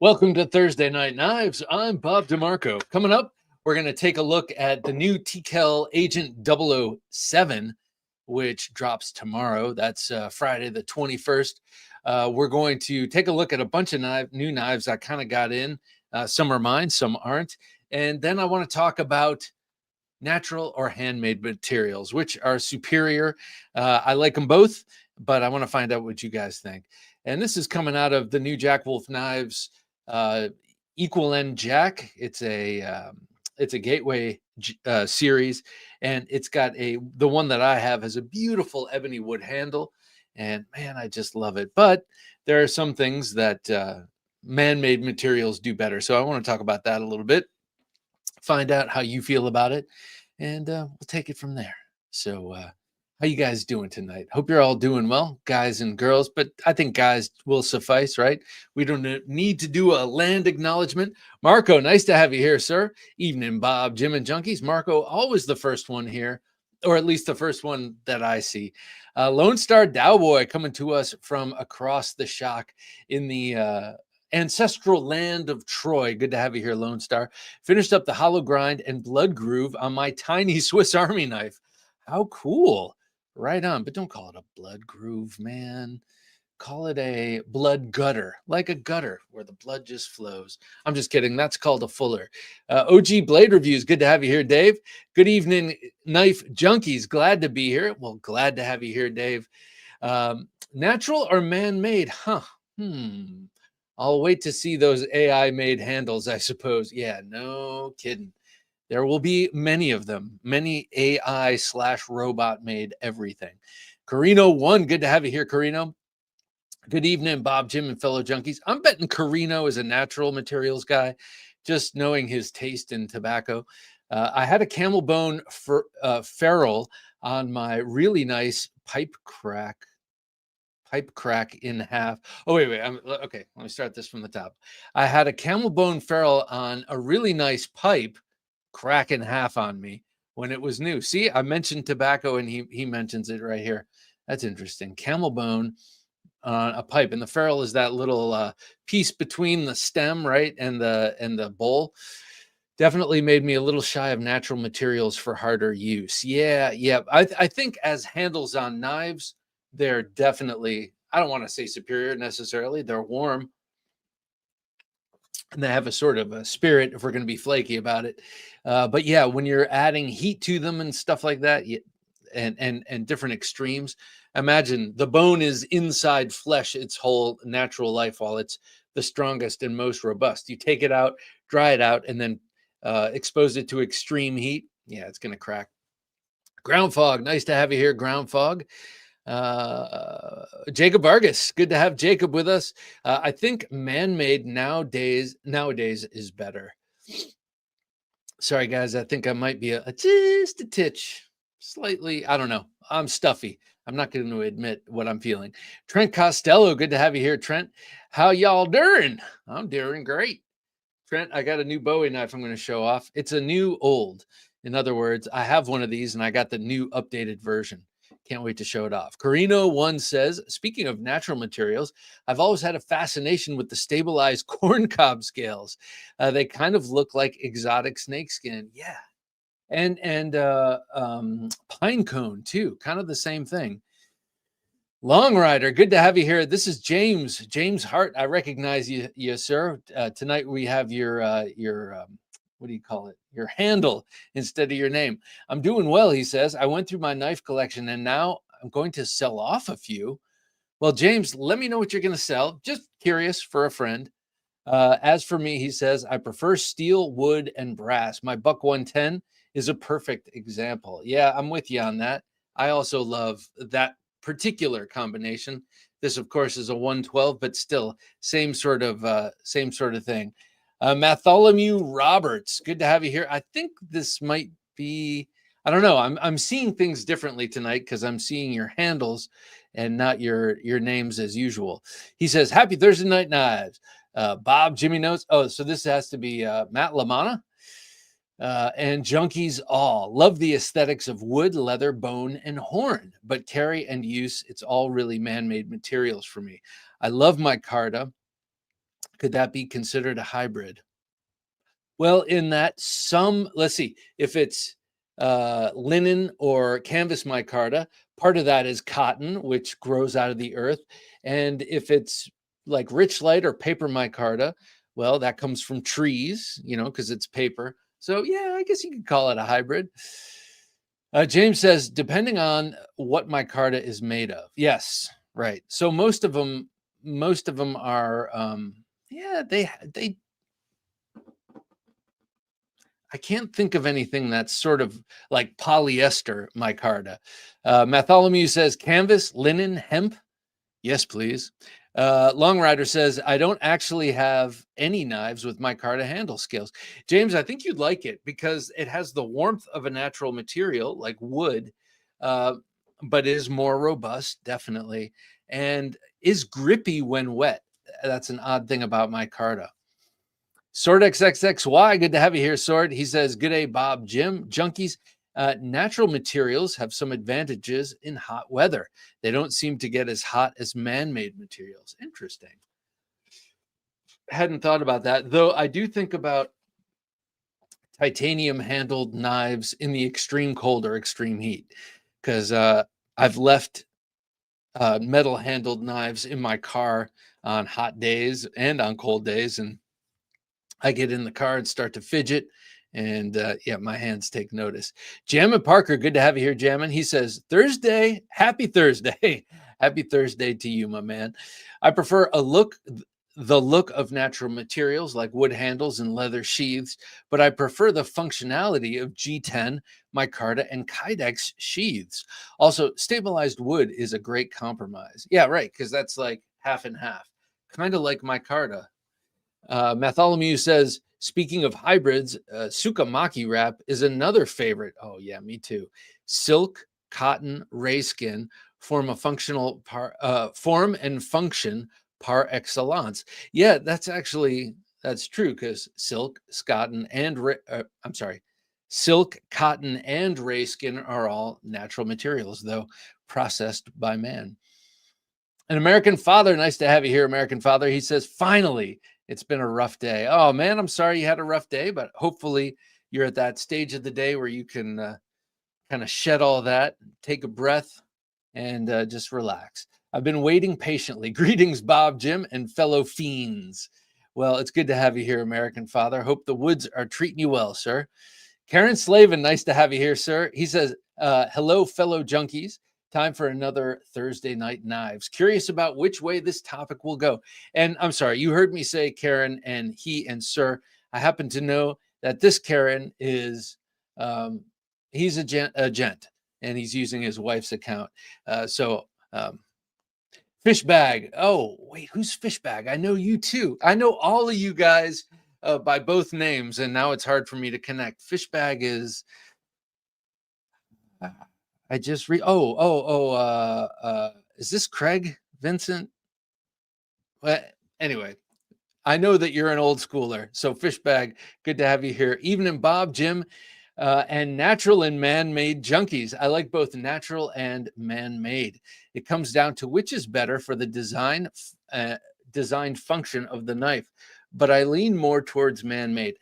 Welcome to Thursday Night Knives. I'm Bob DeMarco. Coming up, we're going to take a look at the new TKL Agent 007, which drops tomorrow. That's Friday the 21st. We're going to take a look at a bunch of new knives I kind of got in. Some are mine, some aren't. And then I want to talk about natural or handmade materials, which are superior. I like them both, but I want to find out what you guys think. And this is coming out of the new Jack Wolf Knives equal end jack. It's a gateway series, and it's got the one that I have has a beautiful ebony wood handle, and man, I just love it. But there are some things that man-made materials do better, so I want to talk about that a little bit, find out how you feel about it, and we'll take it from there. So how you guys doing tonight? Hope you're all doing well, guys and girls, but I think guys will suffice, right? We don't need to do a land acknowledgement. Marco, nice to have you here, sir. Evening, Bob, Jim, and Junkies. Marco, always the first one here, or at least the first one that I see. Lone Star Dowboy coming to us from across the shock in the ancestral land of Troy. Good to have you here, Lone Star. Finished up the hollow grind and blood groove on my tiny Swiss Army knife. How cool. Right on, but don't call it a blood groove, man. Call it a blood gutter, like a gutter where the blood just flows. I'm just kidding. That's called a fuller. OG Blade Reviews. Good to have you here, Dave. Good evening, Knife Junkies. Glad to be here. Well, glad to have you here, Dave. Natural or man-made? Huh. I'll wait to see those AI-made handles, I suppose. Yeah, no kidding. There will be many of them, many AI/robot made everything. Carino 1, good to have you here, Carino. Good evening, Bob, Jim, and fellow junkies. I'm betting Carino is a natural materials guy, just knowing his taste in tobacco. I had a camel bone ferrule on my really nice pipe crack in half. Oh, wait. Okay, let me start this from the top. I had a camel bone ferrule on a really nice pipe crack in half on me when it was new. See, I mentioned tobacco and he mentions it right here. That's interesting. Camel bone on a pipe, and the ferrule is that little piece between the stem, right, and the bowl. Definitely made me a little shy of natural materials for harder use. Yeah. I think as handles on knives, they're definitely, I don't want to say superior necessarily. They're warm, and they have a sort of a spirit if we're going to be flaky about it. But yeah, when you're adding heat to them and stuff like that, and different extremes, imagine the bone is inside flesh its whole natural life while it's the strongest and most robust. You take it out, dry it out, and then expose it to extreme heat. Yeah, it's going to crack. Ground Fog, nice to have you here, Ground Fog. Jacob Vargas, good to have Jacob with us. I think man-made nowadays is better. Sorry guys, I think I might be just a titch, slightly, I don't know, I'm stuffy. I'm not going to admit what I'm feeling. Trent Costello, good to have you here, Trent. How y'all doing? I'm doing great. Trent, I got a new Bowie knife I'm going to show off. It's a new old. In other words, I have one of these and I got the new updated version. Can't wait to show it off. Carino 1 says, speaking of natural materials, I've always had a fascination with the stabilized corncob scales. They kind of look like exotic snakeskin. Yeah. And pine cone too, kind of the same thing. Long Rider, good to have you here. This is James Hart. I recognize you sir. Tonight we have your what do you call it? Your handle instead of your name. I'm doing well, he says. I went through my knife collection and now I'm going to sell off a few. Well, James, let me know what you're going to sell. Just curious for a friend. As for me, he says, I prefer steel, wood, and brass. My Buck 110 is a perfect example. Yeah, I'm with you on that. I also love that particular combination. This, of course, is a 112, but still same sort of thing. Bartholomew Roberts, good to have you here. I think this might be, I don't know. I'm seeing things differently tonight because I'm seeing your handles and not your names as usual. He says, happy Thursday night knives. Bob, Jimmy Notes. Oh, so this has to be Matt Lamana. And junkies all love the aesthetics of wood, leather, bone, and horn, but carry and use, it's all really man-made materials for me. I love my Carta Could that be considered a hybrid? Well, in that let's see, if it's linen or canvas micarta, part of that is cotton, which grows out of the earth. And if it's like rich light or paper micarta, well, that comes from trees, because it's paper. So, yeah, I guess you could call it a hybrid. James says, depending on what micarta is made of. Yes, right. So most of them are, yeah, they I can't think of anything that's sort of like polyester micarta. Bartholomew says canvas, linen, hemp. Yes, please. Long Rider says, I don't actually have any knives with micarta handle scales. James, I think you'd like it because it has the warmth of a natural material like wood, uh, but is more robust, definitely, and is grippy when wet. That's an odd thing about micarta. Sword XXXY, good to have you here, Sword. He says, good day, Bob, Jim, junkies. Natural materials have some advantages in hot weather. They don't seem to get as hot as man-made materials. Interesting. Hadn't thought about that, though. I do think about titanium handled knives in the extreme cold or extreme heat, because I've left metal handled knives in my car on hot days and on cold days, and I get in the car and start to fidget, and yeah, my hands take notice. Jammin Parker, good to have you here, Jammin. He says, Thursday, happy Thursday. Happy Thursday to you, my man. I prefer the look of natural materials like wood handles and leather sheaths, but I prefer the functionality of G10, micarta, and Kydex sheaths. Also, stabilized wood is a great compromise. Yeah, right, because that's like half and half, kind of like micarta. Bartholomew says, speaking of hybrids, Sukamaki wrap is another favorite. Oh, yeah, me too. Silk, cotton, ray skin form and function par excellence. Yeah, that's true, because silk, cotton, and ray skin are all natural materials, though processed by man. An American Father, nice to have you here, American Father. He says, finally, it's been a rough day. Oh, man, I'm sorry you had a rough day, but hopefully you're at that stage of the day where you can kind of shed all that, take a breath, and just relax. I've been waiting patiently. Greetings, Bob, Jim, and fellow fiends. Well, it's good to have you here, American Father. Hope the woods are treating you well, sir. Karen Slavin, nice to have you here, sir. He says, hello, fellow junkies. Time for another Thursday Night Knives. Curious about which way this topic will go. And I'm sorry, you heard me say Karen and he and sir. I happen to know that this Karen is, he's a gent, and he's using his wife's account. Fishbag. Oh, wait, who's Fishbag? I know you too. I know all of you guys by both names, and now it's hard for me to connect. Fishbag is, I just is this Craig Vincent? Well, anyway, I know that you're an old schooler. So Fishbag, good to have you here. Evening, Bob, Jim, and natural and man-made junkies. I like both natural and man-made. It comes down to which is better for the design function of the knife, but I lean more towards man-made.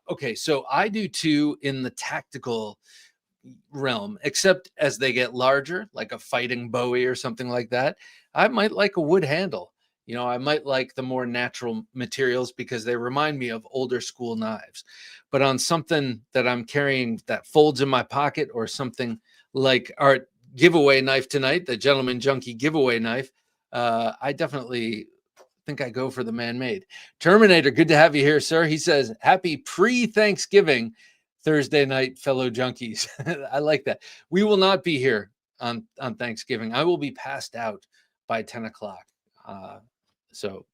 Okay, so I do too in the tactical realm, except as they get larger, like a fighting Bowie or something like that, I might like a wood handle. I might like the more natural materials because they remind me of older school knives. But on something that I'm carrying that folds in my pocket, or something like our giveaway knife tonight, the Gentleman Junkie giveaway knife, I definitely think I go for the man-made. Terminator, good to have you here, sir. He says, happy pre-Thanksgiving Thursday night, fellow junkies. I like that. We will not be here on Thanksgiving. I will be passed out by 10 o'clock. So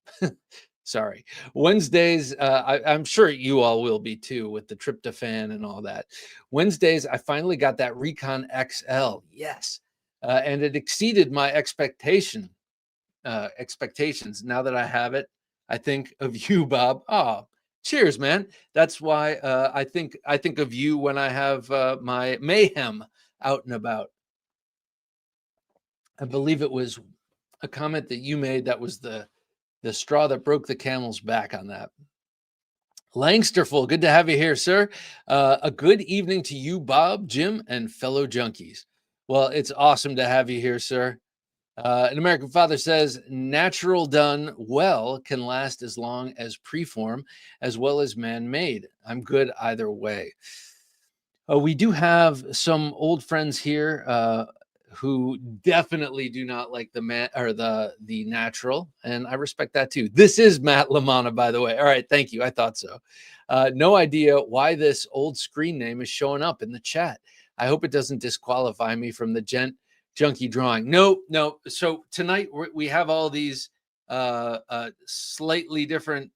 sorry. Wednesdays, I'm sure you all will be too, with the tryptophan and all that. Wednesdays, I finally got that Recon XL. Yes. And it exceeded my expectations. Now that I have it, I think of you, Bob. Oh, cheers, man. That's why I think of you when I have my mayhem out and about. I believe it was a comment that you made that was the the straw that broke the camel's back on that. Langsterful, good to have you here, sir. A good evening to you, Bob, Jim, and fellow junkies. Well, it's awesome to have you here, sir. An American Father says, natural done well can last as long as preform, as well as man-made. I'm good either way. We do have some old friends here who definitely do not like the the natural, and I respect that too. This is Matt Lamana, by the way. All right, thank you. I thought so. No idea why this old screen name is showing up in the chat. I hope it doesn't disqualify me from the junkie drawing. No. So tonight we have all these slightly different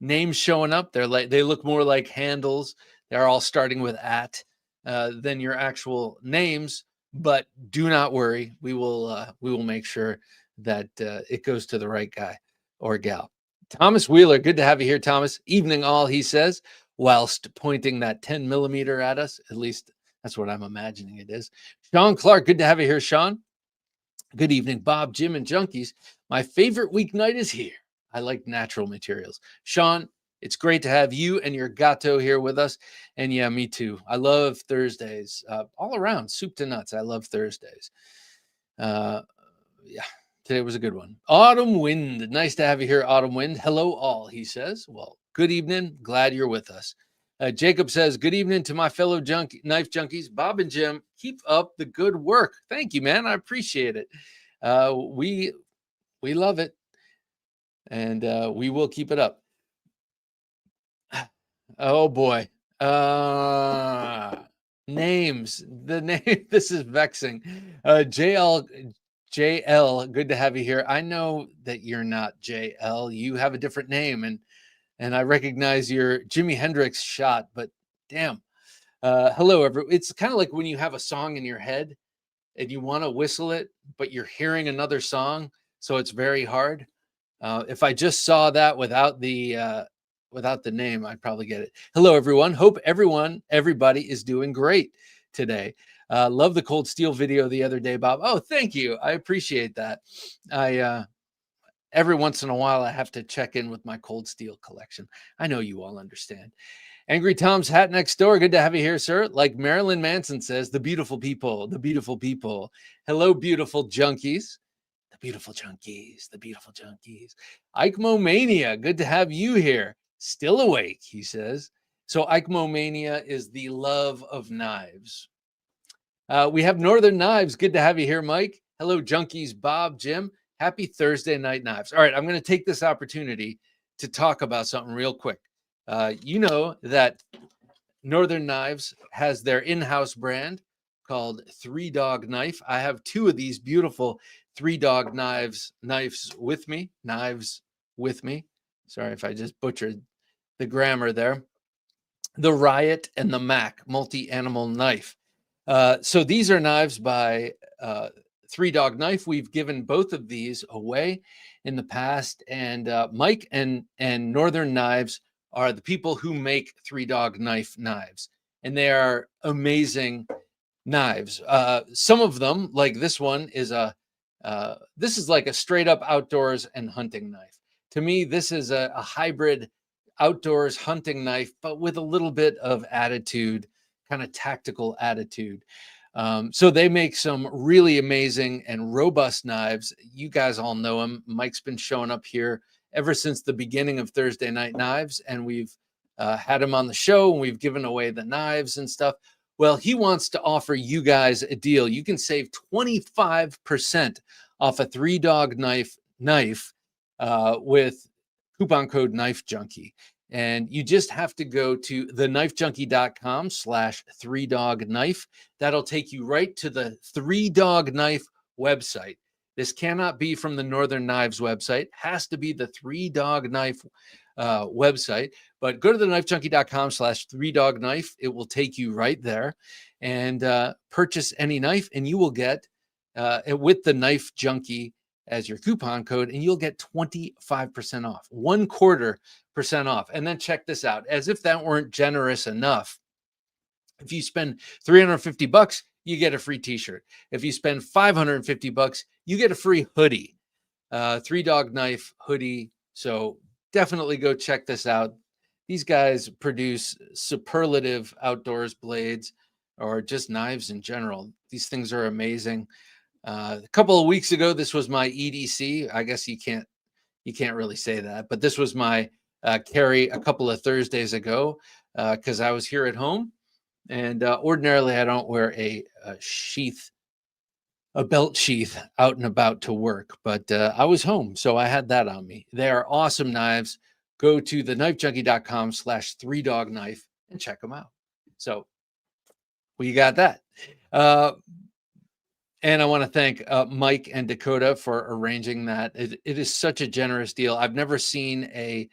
names showing up. They look more like handles. They're all starting with @ than your actual names. But do not worry. We will make sure that it goes to the right guy or gal. Thomas Wheeler, good to have you here, Thomas. Evening all, he says, whilst pointing that 10 millimeter at us. At least that's what I'm imagining it is. Sean Clark, good to have you here, Sean. Good evening, Bob, Jim, and junkies. My favorite weeknight is here. I like natural materials. Sean, it's great to have you and your gato here with us. And yeah, me too. I love Thursdays all around, soup to nuts. I love Thursdays. Yeah, today was a good one. Autumn Wind. Nice to have you here, Autumn Wind. Hello, all, he says. Well, good evening. Glad you're with us. Jacob says, good evening to my fellow knife junkies. Bob and Jim, keep up the good work. Thank you, man. I appreciate it. We love it. And we will keep it up. Oh boy. Names. The name. This is vexing. JL, good to have you here. I know that you're not JL. You have a different name, and I recognize your Jimi Hendrix shot, but damn. Hello, everyone. It's kind of like when you have a song in your head and you want to whistle it, but you're hearing another song, so it's very hard. If I just saw that without the name, I'd probably get it. Hello, everyone. Hope everybody is doing great today. Love the Cold Steel video the other day, Bob. Oh, thank you. I appreciate that. Every once in a while, I have to check in with my Cold Steel collection. I know you all understand. Angry Tom's hat next door. Good to have you here, sir. Like Marilyn Manson says, the beautiful people, the beautiful people. Hello, beautiful junkies. The beautiful junkies, the beautiful junkies. Eichmomania, good to have you here. Still awake, he says. So Eichmomania is the love of knives. We have Northern Knives. Good to have you here, Mike. Hello, junkies, Bob, Jim. Happy Thursday night knives. All right, I'm going to take this opportunity to talk about something real quick. You know that Northern Knives has their in-house brand called Three Dog Knife. I have two of these beautiful Three Dog knives with me. Sorry if I just butchered the grammar there. The Riot and the Mac multi-animal knife. So these are knives by Three Dog Knife. We've given both of these away in the past, and Mike and Northern Knives are the people who make Three Dog Knife knives, and they are amazing knives. Some of them, like this one, is this is like a straight up outdoors and hunting knife. To me, this is a hybrid outdoors hunting knife, but with a little bit of attitude, kind of tactical attitude. So they make some really amazing and robust knives. You guys all know him. Mike's been showing up here ever since the beginning of Thursday Night Knives, and we've had him on the show, and we've given away the knives and stuff. Well, he wants to offer you guys a deal. You can save 25% off a Three Dog Knife with coupon code KnifeJunkie. And you just have to go to theknifejunkie.com/3dogknife. That'll take you right to the Three Dog Knife website. This cannot be from the Northern Knives website. Has to be the Three Dog Knife website. But go to theknifejunkie.com/3dogknife. It will take you right there, and purchase any knife, and you will get with the Knife Junkie as your coupon code, and you'll get 25% off, 1/4% off. And then check this out. As if that weren't generous enough, if you spend $350, you get a free t-shirt. If you spend $550, you get a free hoodie. Three Dog Knife hoodie. So definitely go check this out. These guys produce superlative outdoors blades or just knives in general. These things are amazing. A couple of weeks ago, this was my EDC. I guess you can't really say that, but this was my carry a couple of Thursdays ago because I was here at home, and ordinarily I don't wear a belt sheath out and about to work, but I was home, so I had that on me. They are awesome knives. Go to theknifejunkie.com/3dogknife and check them out. So we got that. And I want to thank Mike and Dakota for arranging that. It is such a generous deal. I've never seen a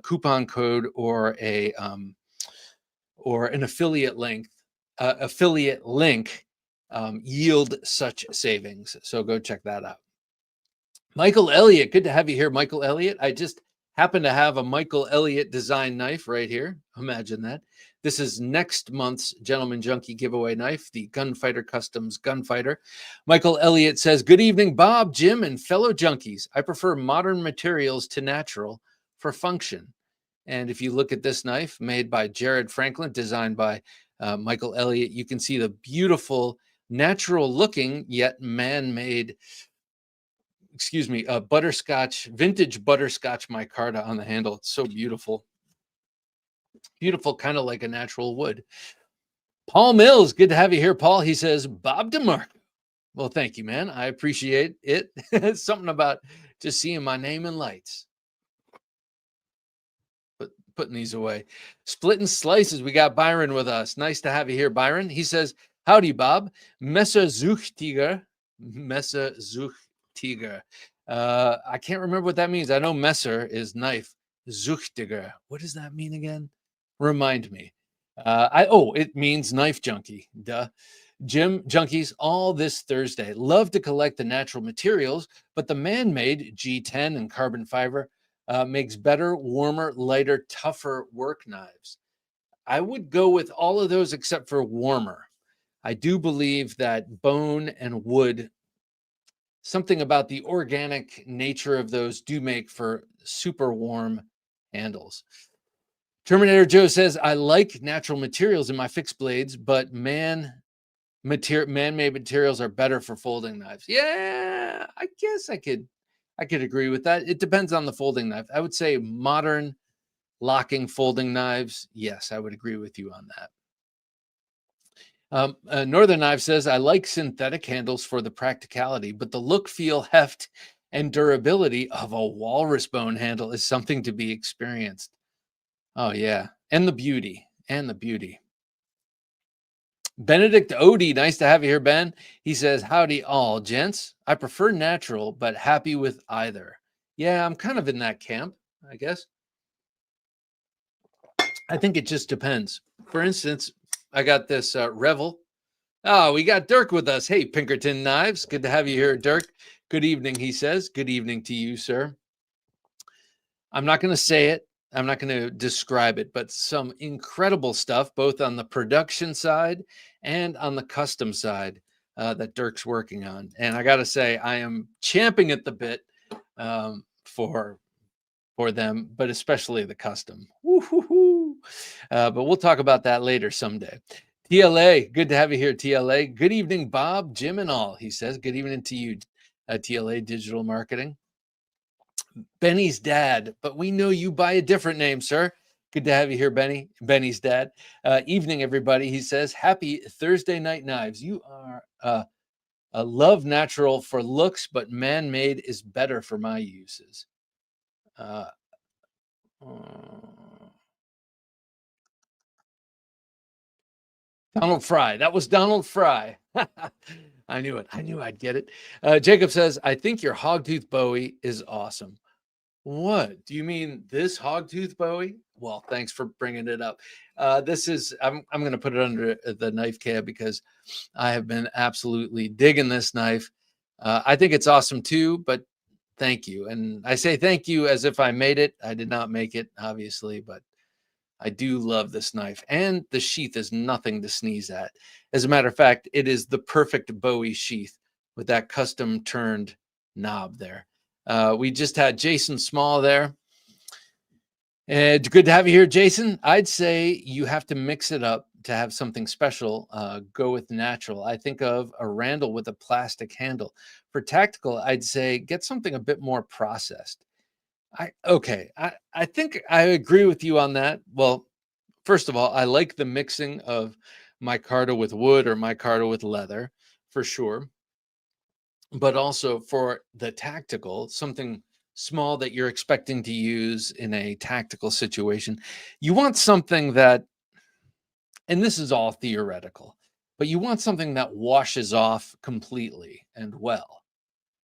coupon code or an affiliate link yield such savings. So go check that out. Michael Elliott, good to have you here, Michael Elliott. I just happen to have a Michael Elliott design knife right here. Imagine that. This is next month's Gentleman Junkie giveaway knife, the Gunfighter Customs Gunfighter. Michael Elliott says, good evening, Bob, Jim, and fellow junkies. I prefer modern materials to natural for function. And if you look at this knife made by Jared Franklin, designed by Michael Elliott, you can see the beautiful, natural looking, yet man-made, vintage butterscotch micarta on the handle. It's so beautiful. Beautiful, kind of like a natural wood. Paul Mills, good to have you here, Paul. He says, Bob DeMarco. Well, thank you, man. I appreciate it. It's something about just seeing my name in lights. Putting these away. Splitting slices. We got Byron with us. Nice to have you here, Byron. He says, howdy, Bob. Messer Zuchtiger. I can't remember what that means. I know Messer is knife. Zuchtiger. What does that mean again? Remind me. It means knife junkie. Duh. Jim Junkies, all this Thursday. Love to collect the natural materials, but the man-made G10 and carbon fiber makes better, warmer, lighter, tougher work knives. I would go with all of those except for warmer. I do believe that bone and wood, something about the organic nature of those do make for super warm handles. Terminator Joe says, I like natural materials in my fixed blades, but man-made materials are better for folding knives. Yeah, I guess I could agree with that. It depends on the folding knife. I would say modern locking folding knives. Yes, I would agree with you on that. Northern Knife says, I like synthetic handles for the practicality, but the look, feel, heft, and durability of a walrus bone handle is something to be experienced. Oh, yeah. And the beauty. Benedict Odie, nice to have you here, Ben. He says, howdy all, gents. I prefer natural, but happy with either. Yeah, I'm kind of in that camp, I guess. I think it just depends. For instance, I got this Revel. Oh, we got Dirk with us. Hey, Pinkerton Knives. Good to have you here, Dirk. Good evening, he says. Good evening to you, sir. I'm not going to say it. I'm not going to describe it, but some incredible stuff, both on the production side and on the custom side that Dirk's working on. And I got to say, I am champing at the bit for them, but especially the custom. But we'll talk about that later someday. TLA, good to have you here, TLA. Good evening, Bob, Jim, and all, he says. Good evening to you, TLA Digital Marketing. Benny's dad, but we know you by a different name, sir. Good to have you here, Benny. Benny's dad. Evening, everybody. He says, happy Thursday night knives. You are a love natural for looks, but man-made is better for my uses. Donald Fry. That was Donald Fry. I knew it. I knew I'd get it. Jacob says, I think your hogtooth Bowie is awesome. What? Do you mean this hogtooth Bowie? Well, thanks for bringing it up. This is, I'm going to put it under the knife cab because I have been absolutely digging this knife. I think it's awesome too, but thank you. And I say thank you as if I made it. I did not make it, obviously, but I do love this knife, and the sheath is nothing to sneeze at. As a matter of fact, it is the perfect Bowie sheath with that custom turned knob there. We just had Jason Small there. And good to have you here, Jason. I'd say you have to mix it up to have something special. Go with natural. I think of a Randall with a plastic handle. For tactical, I'd say get something a bit more processed. I think I agree with you on that. Well, first of all, I like the mixing of micarta with wood or micarta with leather for sure. But also for the tactical, something small that you're expecting to use in a tactical situation, you want something that, and this is all theoretical, but you want something that washes off completely and well,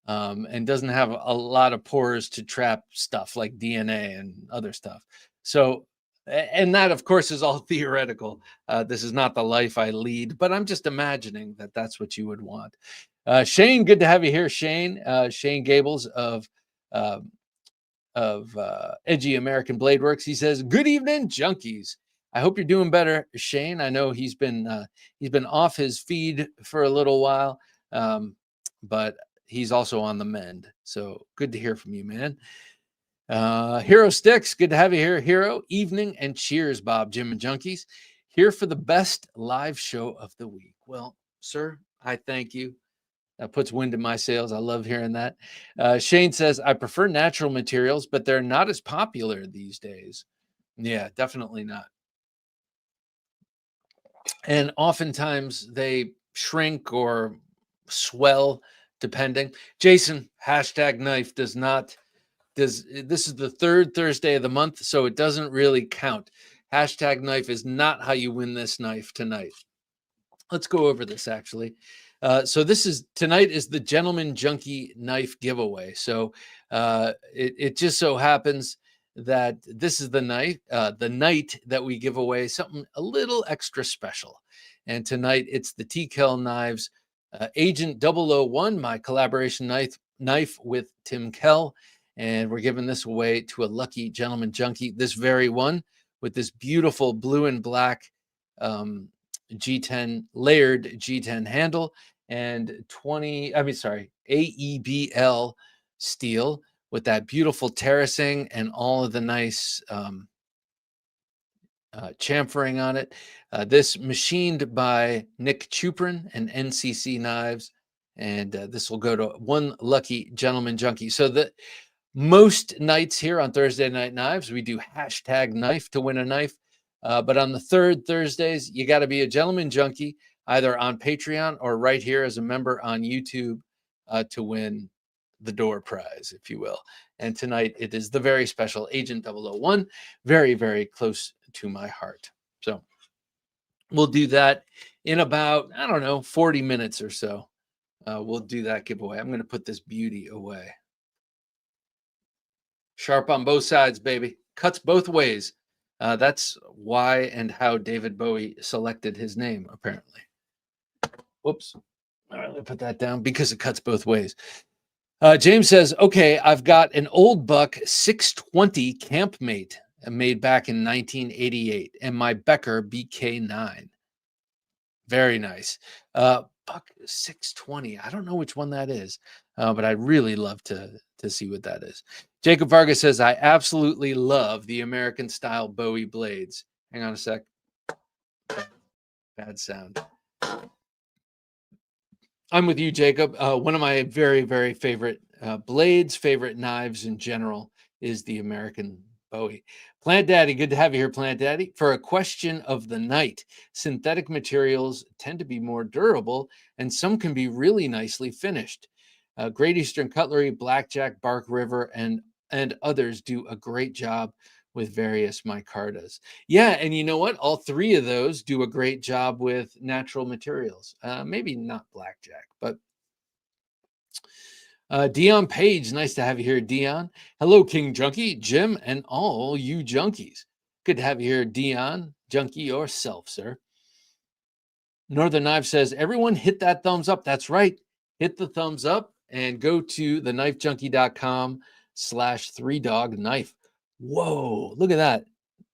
and doesn't have a lot of pores to trap stuff like DNA and other stuff. So, and that, of course, is all theoretical. This is not the life I lead, but I'm just imagining that that's what you would want. Shane, good to have you here, Shane. Shane Gables uh, of Edgy American Blade Works. He says, "Good evening, junkies. I hope you're doing better, Shane. I know he's been off his feed for a little while, but he's also on the mend. So good to hear from you, man." Hero Sticks, good to have you here, Hero. Evening and cheers, Bob, Jim, and Junkies. Here for the best live show of the week. Well, sir, I thank you. That puts wind in my sails. I love hearing that. Shane says, I prefer natural materials, but they're not as popular these days. Yeah, definitely not. And oftentimes they shrink or swell depending. Jason, #knife does not, this is the third Thursday of the month, so it doesn't really count. #knife is not how you win this knife tonight. Let's go over this actually. So tonight is the Gentleman Junkie knife giveaway. So it just so happens that this is the night that we give away something a little extra special. And tonight it's the TKL Knives Agent 001, my collaboration knife with Tim Kell. And we're giving this away to a lucky Gentleman Junkie, this very one with this beautiful blue and black G10 layered G10 handle and AEBL steel with that beautiful terracing and all of the nice chamfering on it. This machined by Nick Chuprin and NCC Knives, and this will go to one lucky Gentleman Junkie. So the most nights here on Thursday Night Knives, we do #knife to win a knife. But on the third Thursdays, you got to be a Gentleman Junkie, either on Patreon or right here as a member on YouTube to win the door prize, if you will. And tonight it is the very special Agent 001, very, very close to my heart. So we'll do that in about, 40 minutes or so. We'll do that giveaway. I'm going to put this beauty away. Sharp on both sides, baby. Cuts both ways. That's why and how David Bowie selected his name, apparently. Whoops. All right, let me put that down because it cuts both ways. James says, okay, I've got an old buck 620 Campmate made back in 1988 and my Becker BK9. Very nice. Buck 620. I don't know which one that is, but I'd really love to see what that is. Jacob Vargas says, I absolutely love the American style Bowie blades. Hang on a sec. Bad sound. I'm with you, Jacob. One of my very, very favorite blades, favorite knives in general is the American Bowie. Plant Daddy, good to have you here, Plant Daddy. For a question of the night, synthetic materials tend to be more durable and some can be really nicely finished. Great Eastern Cutlery, Blackjack, Bark River, and others do a great job with various micartas. Yeah, and you know what? All three of those do a great job with natural materials. Maybe not Blackjack, but Dion Page, nice to have you here, Dion. Hello, King Junkie, Jim, and all you junkies. Good to have you here, Dion, junkie yourself, sir. Northern Knife says, everyone hit that thumbs up. That's right. Hit the thumbs up and go to theknifejunkie.com/3dogknife. Whoa, look at that.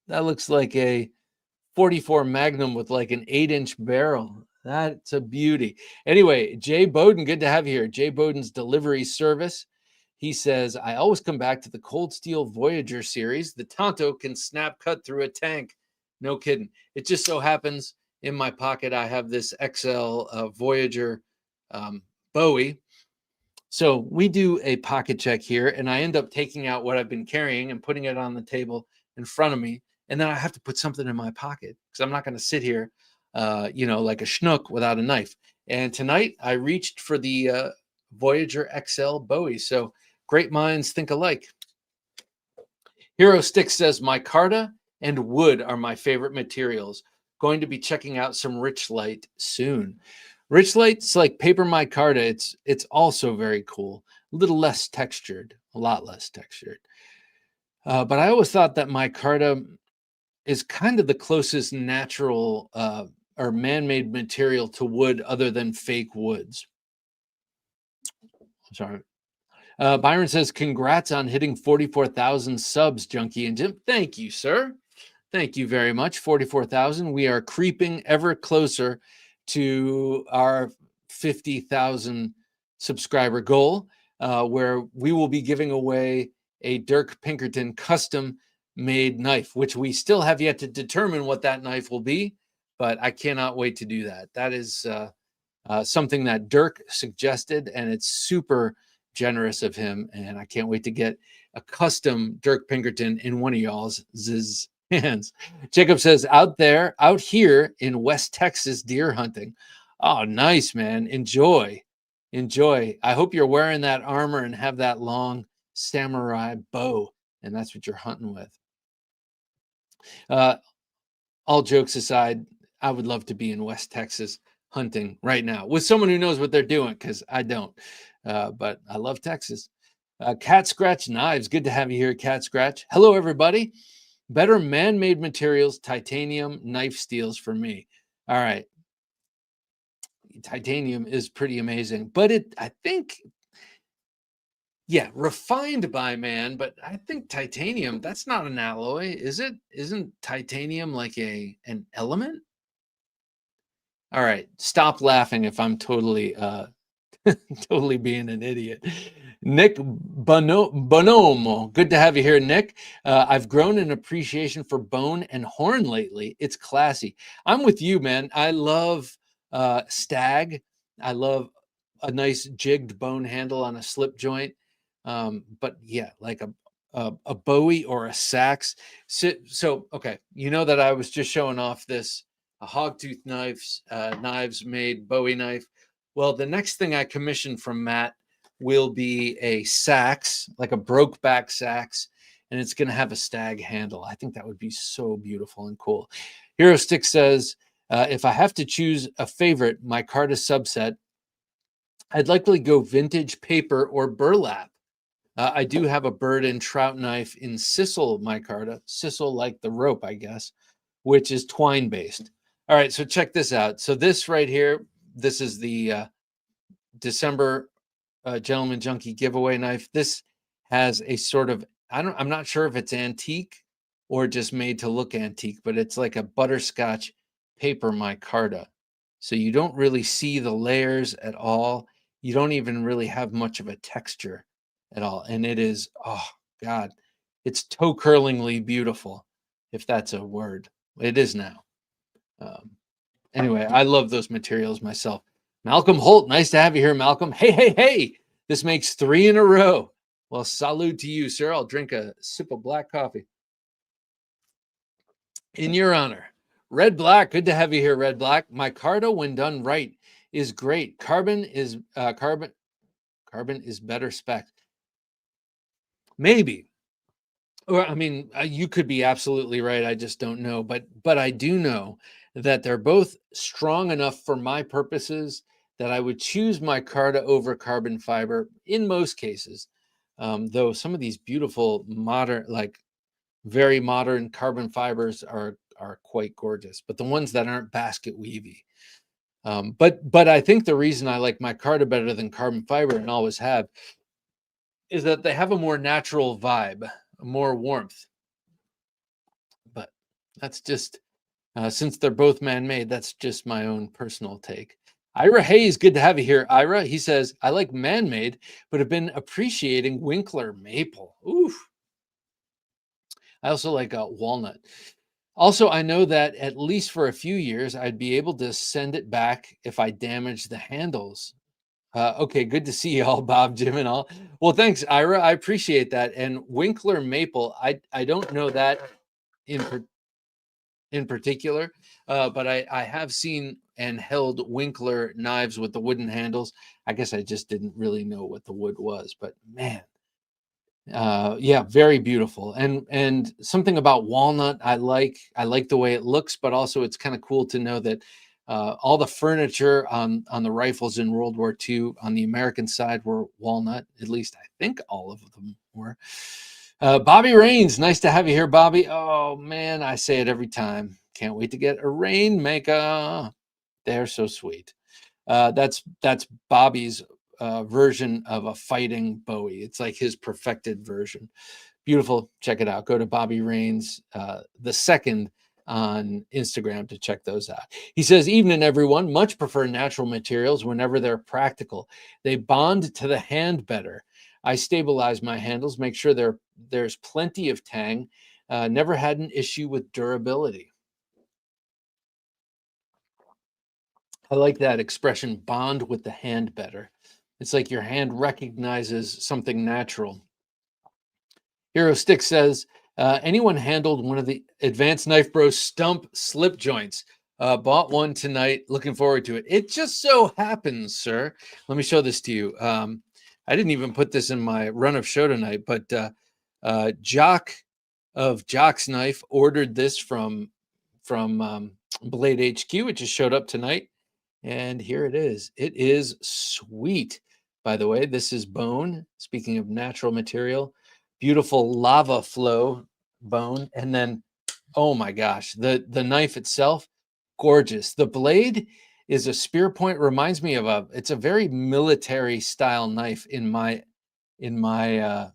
That looks like a 44 Magnum with like an 8-inch barrel. That's a beauty. Anyway, Jay Bowden, good to have you here. Jay Bowden's delivery service. He says, I always come back to the Cold Steel Voyager series. The Tonto can snap cut through a tank. No kidding. It just so happens in my pocket, I have this XL Voyager Bowie. So we do a pocket check here, and I end up taking out what I've been carrying and putting it on the table in front of me. And then I have to put something in my pocket because I'm not going to sit here, like a schnook without a knife. And tonight I reached for the Voyager XL Bowie. So great minds think alike. Hero Stick says, micarta and wood are my favorite materials. Going to be checking out some Rich Light soon. Rich Light's like paper micarta. It's also very cool. A little less textured, a lot less textured. But I always thought that micarta is kind of the closest natural or man-made material to wood other than fake woods. Sorry. Byron says, congrats on hitting 44,000 subs, Junkie and Jim. Thank you, sir. Thank you very much. 44,000. We are creeping ever closer to our 50,000 subscriber goal, where we will be giving away a Dirk Pinkerton custom made knife, which we still have yet to determine what that knife will be, but I cannot wait to do that. That is something that Dirk suggested, and it's super generous of him, and I can't wait to get a custom Dirk Pinkerton in one of y'all's hands. Jacob says, out here in West Texas deer hunting. Oh, nice, man. Enjoy. I hope you're wearing that armor and have that long samurai bow, and that's what you're hunting with. All jokes aside, I would love to be in West Texas hunting right now with someone who knows what they're doing, because I don't. But I love Texas. Cat Scratch Knives. Good to have you here, Cat Scratch. Hello, everybody. Better man-made materials, titanium knife steels for me. All right. Titanium is pretty amazing, but I think, yeah, refined by man, but I think titanium, that's not an alloy, is it? Isn't titanium like an element? All right, stop laughing if I'm totally totally being an idiot. Nick Bonomo, good to have you here, Nick. I've grown an appreciation for bone and horn lately. It's classy. I'm with you, man. I love stag. I love a nice jigged bone handle on a slip joint. But yeah, like a Bowie or a Sax. So okay, you know that I was just showing off this hogtooth knives made Bowie knife. Well, the next thing I commissioned from Matt will be a sax, like a broke back sax, and it's going to have a stag handle. I think that would be so beautiful and cool. Hero Stick says, if I have to choose a favorite micarta subset, I'd likely go vintage paper or burlap. I do have a bird and trout knife in sisal micarta, sisal like the rope, I guess, which is twine based. All right, so check this out. So this right here, this is the December Gentleman Junkie giveaway knife. This has a sort of, I'm not sure if it's antique or just made to look antique, but it's like a butterscotch paper micarta. So you don't really see the layers at all. You don't even really have much of a texture at all. And it is, oh God, it's toe curlingly beautiful, if that's a word. It is now. Anyway, I love those materials myself. Malcolm Holt, nice to have you here, Malcolm. Hey. This makes 3 in a row. Well, salute to you, sir. I'll drink a sip of black coffee. In your honor. Red Black, good to have you here, Red Black. Micarta, when done right, is great. Carbon is better spec. Maybe. Or I mean, you could be absolutely right. I just don't know. But I do know that they're both strong enough for my purposes that I would choose micarta over carbon fiber in most cases. Though some of these beautiful modern, like very modern carbon fibers are quite gorgeous, but the ones that aren't basket weavy. But I think the reason I like micarta better than carbon fiber and always have is that they have a more natural vibe, more warmth. But that's just Since they're both man-made, that's just my own personal take. Ira Hayes, good to have you here. Ira, he says, I like man-made, but have been appreciating Winkler maple. Oof. I also like walnut. Also, I know that at least for a few years, I'd be able to send it back if I damaged the handles. Okay, good to see you all, Bob, Jim, and all. Well, thanks, Ira. I appreciate that. And Winkler maple, I don't know that in in particular, but I have seen and held Winkler knives with the wooden handles. I guess I just didn't really know what the wood was, but man, yeah, very beautiful. And something about walnut I like the way it looks, but also it's kind of cool to know that all the furniture on the rifles in World War II on the American side were walnut. At least I think all of them were. Bobby Rains, nice to have you here, Bobby. Oh man, I say it every time. Can't wait to get a rainmaker. They're so sweet. That's Bobby's version of a fighting Bowie. It's like his perfected version. Beautiful. Check it out. Go to Bobby Rains the second on Instagram to check those out. He says, evening everyone, much prefer natural materials whenever they're practical. They bond to the hand better. I stabilize my handles, make sure there's plenty of tang. Never had an issue with durability. I like that expression, bond with the hand better. It's like your hand recognizes something natural. Hero Stick says, anyone handled one of the Advanced Knife Bros stump slip joints? Bought one tonight. Looking forward to it. It just so happens, sir. Let me show this to you. I didn't even put this in my run of show tonight, but Jock of Jock's Knife ordered this from Blade HQ. It just showed up tonight. And here it is. It is sweet. By the way, this is bone. Speaking of natural material, beautiful lava flow bone. And then, oh my gosh, the knife itself, gorgeous. The blade is a spear point. Reminds me of it's a very military style knife in my to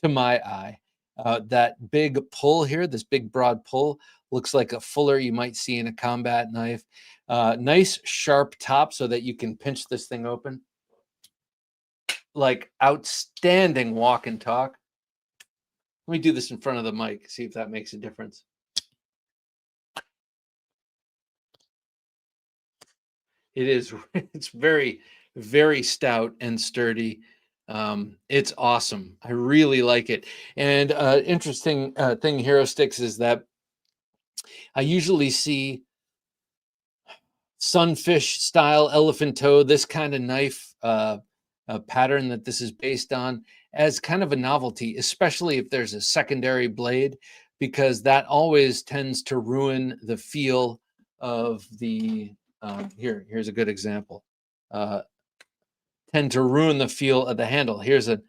my eye. That big pull here, this big broad pull, looks like a fuller you might see in a combat knife. Nice sharp top so that you can pinch this thing open. Like outstanding walk and talk. Let me do this in front of the mic, see if that makes a difference. It is, it's very, very stout and sturdy. It's awesome. I really like it. And interesting thing, Hero Sticks, is that I usually see sunfish style elephant toe, this kind of knife pattern that this is based on, as kind of a novelty, especially if there's a secondary blade, because that always tends to ruin the feel of the here's a good example. Tend to ruin the feel of the handle. Here's a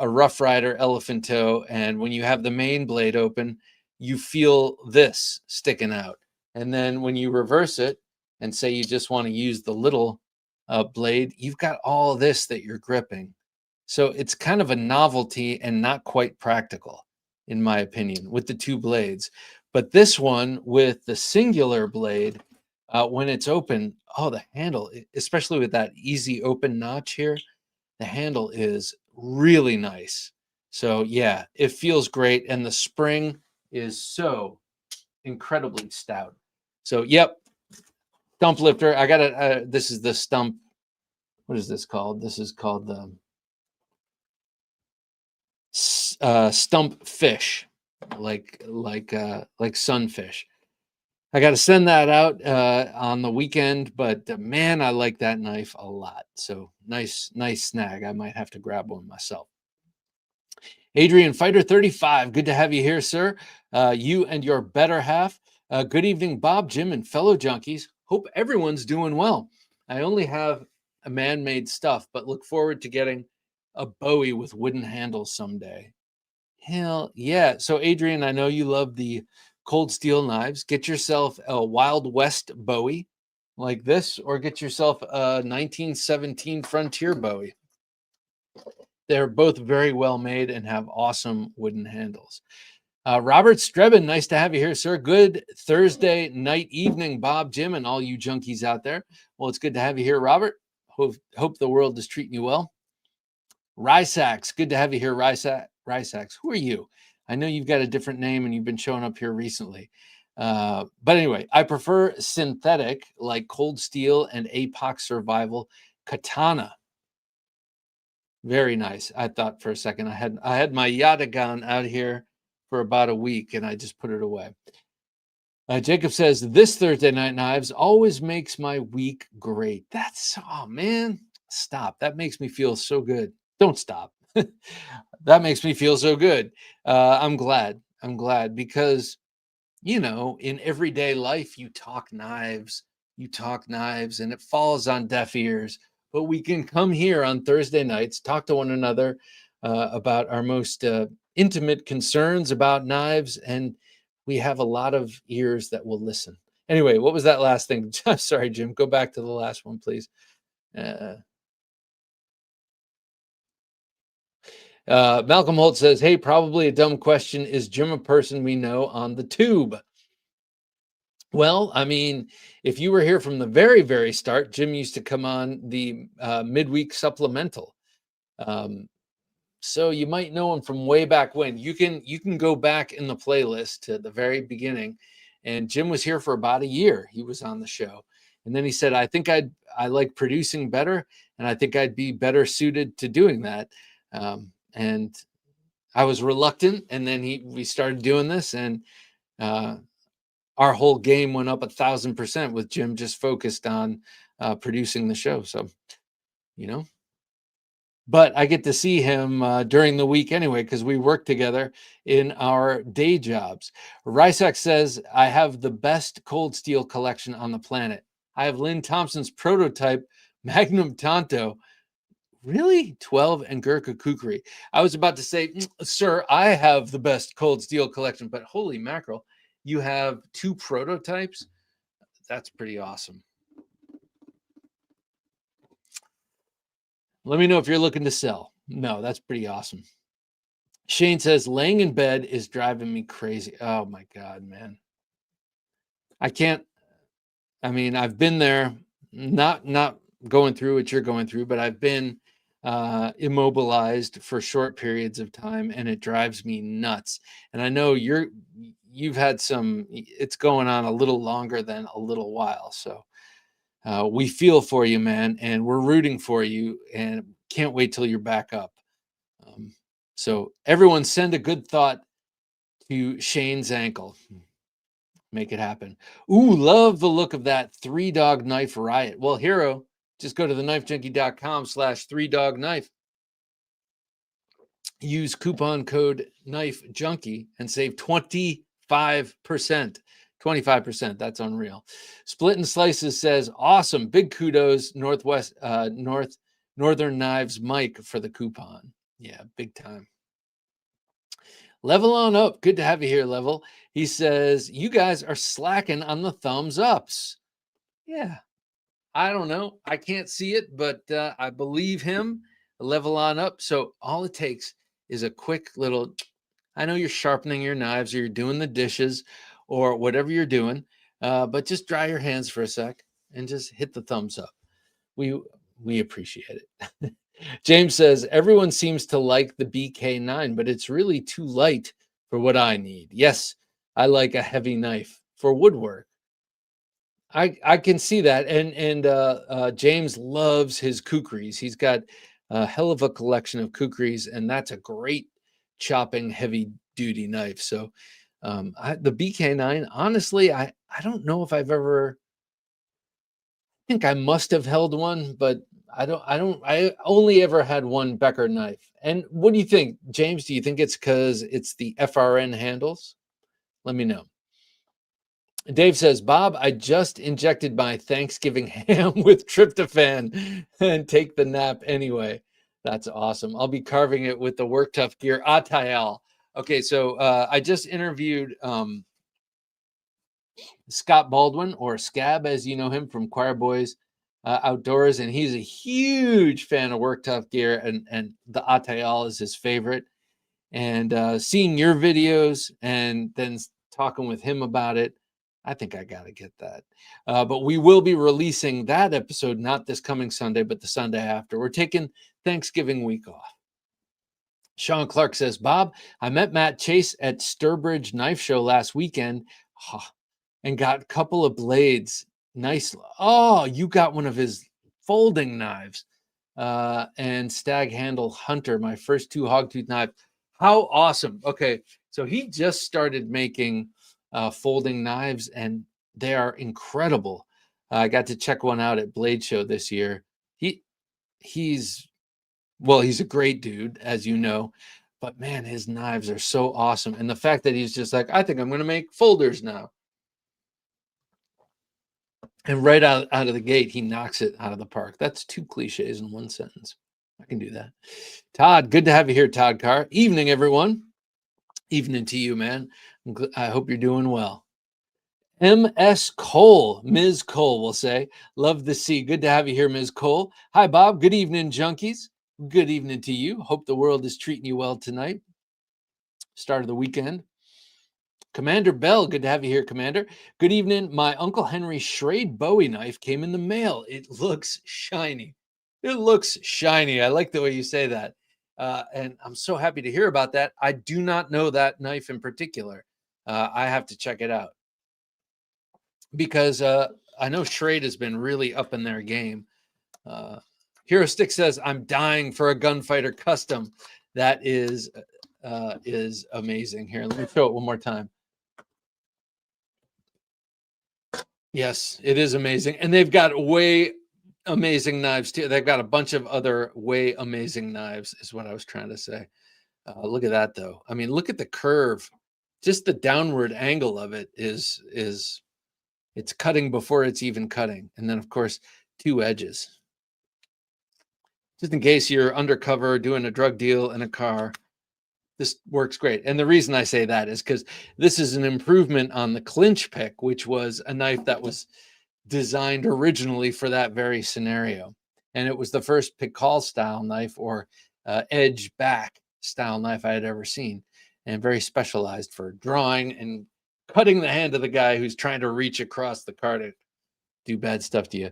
Rough Rider elephant toe, and when you have the main blade open, you feel this sticking out. And then when you reverse it and say you just want to use the little blade, you've got all this that you're gripping. So it's kind of a novelty and not quite practical, in my opinion, with the two blades. But this one with the singular blade, when it's open, oh, the handle, especially with that easy open notch here, the handle is really nice. So yeah, it feels great. And the spring is so incredibly stout. So yep, stump lifter. I got it. This is the stump. What is this called? This is called the stump fish, like sunfish. I got to send that out on the weekend, but man, I like that knife a lot. So nice snag. I might have to grab one myself. Adrian Fighter 35, good to have you here, sir. You and your better half. Good evening, Bob, Jim, and fellow junkies. Hope everyone's doing well. I only have a man-made stuff, but look forward to getting a Bowie with wooden handles someday. Hell yeah. So, Adrian, I know you love the cold steel knives. Get yourself a Wild West Bowie like this, or get yourself a 1917 Frontier Bowie. They're both very well made and have awesome wooden handles. Robert Strebin, nice to have you here, sir. Good Thursday night, evening, Bob, Jim, and all you junkies out there. Well, it's good to have you here, Robert. Hope the world is treating you well. Rysax, good to have you here, Rysax. Who are you? I know you've got a different name and you've been showing up here recently. But anyway, I prefer synthetic like cold steel and APOC survival katana. Very nice. I thought for a second I had my Yatagan out here for about a week and I just put it away. Jacob says this Thursday Night Knives always makes my week great. That's oh man, stop. That makes me feel so good. Don't stop. That makes me feel so good. I'm glad. I'm glad because you know, in everyday life, you talk knives, and it falls on deaf ears. But we can come here on Thursday nights, talk to one another about our most intimate concerns about knives, and we have a lot of ears that will listen. Anyway, what was that last thing? Sorry, Jim. Go back to the last one, please. Malcolm Holt says, hey, probably a dumb question. Is Jim a person we know on the tube? Well, I mean, if you were here from the very, very start, Jim used to come on the midweek supplemental. So you might know him from way back when. You can go back in the playlist to the very beginning. And Jim was here for about a year. He was on the show. And then he said, I like producing better, and I think I'd be better suited to doing that. And I was reluctant, and then we started doing this, and our whole game went up 1,000% with Jim just focused on producing the show. So, you know, but I get to see him during the week anyway, because we work together in our day jobs. Rysack says, I have the best cold steel collection on the planet. I have Lynn Thompson's prototype Magnum Tonto. Really? 12 and Gurkha Kukri. I was about to say, sir, I have the best cold steel collection, but holy mackerel, you have 2 prototypes? That's pretty awesome. Let me know if you're looking to sell. No, that's pretty awesome. Shane says, laying in bed is driving me crazy. Oh my God, man. I can't, I mean, I've been there, not going through what you're going through, but I've been immobilized for short periods of time, and it drives me nuts. And I know you've had it's going on a little longer than a little while. So we feel for you, man, and we're rooting for you, and can't wait till you're back up. So everyone send a good thought to Shane's ankle. Make it happen. Ooh, love the look of that 3-dog knife riot. Well, hero, just go to TheKnifeJunkie.com/3-dog-knife. Use coupon code KNIFEJunkie and save 25%. 25%. That's unreal. Split and Slices says, awesome. Big kudos, Northern Knives Mike, for the coupon. Yeah, big time. Level on up. Good to have you here, Level. He says, you guys are slacking on the thumbs ups. Yeah. I don't know. I can't see it, but I believe him. Level on up. So all it takes is a quick little, I know you're sharpening your knives or you're doing the dishes or whatever you're doing, but just dry your hands for a sec and just hit the thumbs up. We appreciate it. James says, everyone seems to like the BK9, but it's really too light for what I need. Yes, I like a heavy knife for woodwork. I can see that. And James loves his kukris. He's got a hell of a collection of kukris, and that's a great chopping heavy duty knife. So the BK9, honestly, I don't know if I think I must have held one, but I only ever had one Becker knife. And what do you think, James? Do you think it's because it's the FRN handles? Let me know. Dave says, Bob, I just injected my Thanksgiving ham with tryptophan and take the nap anyway. That's awesome. I'll be carving it with the Work Tough gear. Atayal. Okay, so I just interviewed Scott Baldwin, or Scab, as you know him from Choir Boys Outdoors, and he's a huge fan of Work Tough gear, and the Atayal is his favorite. and seeing your videos and then talking with him about it, I think I got to get that. But we will be releasing that episode, not this coming Sunday, but the Sunday after. We're taking Thanksgiving week off. Sean Clark says, Bob, I met Matt Chase at Sturbridge Knife Show last weekend and got a couple of blades. Nice. Oh, you got one of his folding knives and Stag Handle Hunter, my first 2 hogtooth knives. How awesome. Okay, so he just started making folding knives, and they are incredible. I got to check one out at Blade Show this year. He's a great dude, as you know, but man, his knives are so awesome. And the fact that he's just like, I think I'm going to make folders now. And right out of the gate, he knocks it out of the park. That's 2 cliches in one sentence. I can do that. Todd, good to have you here, Todd Carr. Evening, everyone. Evening to you, man. I hope you're doing well. M.S. Cole, Ms. Cole will say, love to see. Good to have you here, Ms. Cole. Hi, Bob. Good evening, junkies. Good evening to you. Hope the world is treating you well tonight. Start of the weekend. Commander Bell, good to have you here, Commander. Good evening. My Uncle Henry Schrade Bowie knife came in the mail. It looks shiny. It looks shiny. I like the way you say that. And I'm so happy to hear about that. I do not know that knife in particular. I have to check it out because I know Schrade has been really up in their game. Hero Stick says, I'm dying for a Gunfighter custom. That is amazing. Here, let me show it one more time. Yes, it is amazing. And they've got way amazing knives too. They've got a bunch of other way amazing knives is what I was trying to say. Look at that though. I mean, look at the curve. Just the downward angle of it is it's cutting before it's even cutting. And then of course, 2 edges. Just in case you're undercover doing a drug deal in a car, this works great. And the reason I say that is because this is an improvement on the clinch pick, which was a knife that was designed originally for that very scenario. And it was the first pick call style knife or edge back style knife I had ever seen, and very specialized for drawing and cutting the hand of the guy who's trying to reach across the car to do bad stuff to you.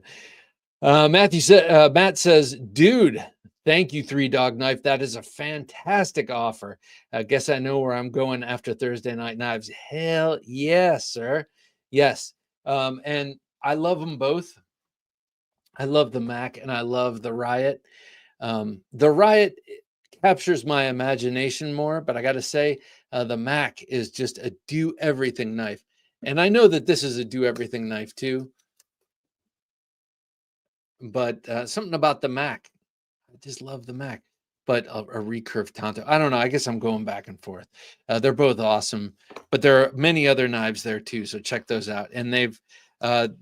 Matt says, dude, thank you, 3 Dog Knife. That is a fantastic offer. I guess I know where I'm going after Thursday Night Knives. Hell yes, sir. Yes. And I love them both. I love the Mac and I love the Riot. The Riot captures my imagination more, but I got to say, the Mac is just a do everything knife. And I know that this is a do everything knife too. But something about the Mac, I just love the Mac. But a recurved Tonto, I don't know. I guess I'm going back and forth. They're both awesome, but there are many other knives there too. So check those out. And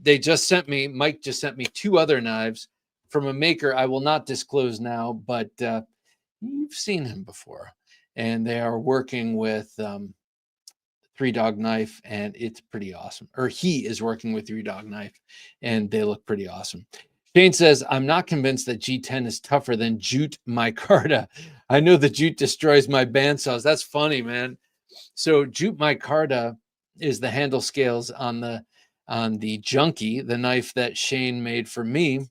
they just sent me. Mike just sent me 2 other knives from a maker I will not disclose now, but you've seen him before. And they are working with 3 Dog Knife, and it's pretty awesome. Or he is working with 3 Dog Knife, and they look pretty awesome. Shane says, I'm not convinced that G10 is tougher than Jute Micarta. I know the Jute destroys my bandsaws. That's funny, man. So Jute Micarta is the handle scales on the Junkie, the knife that Shane made for me.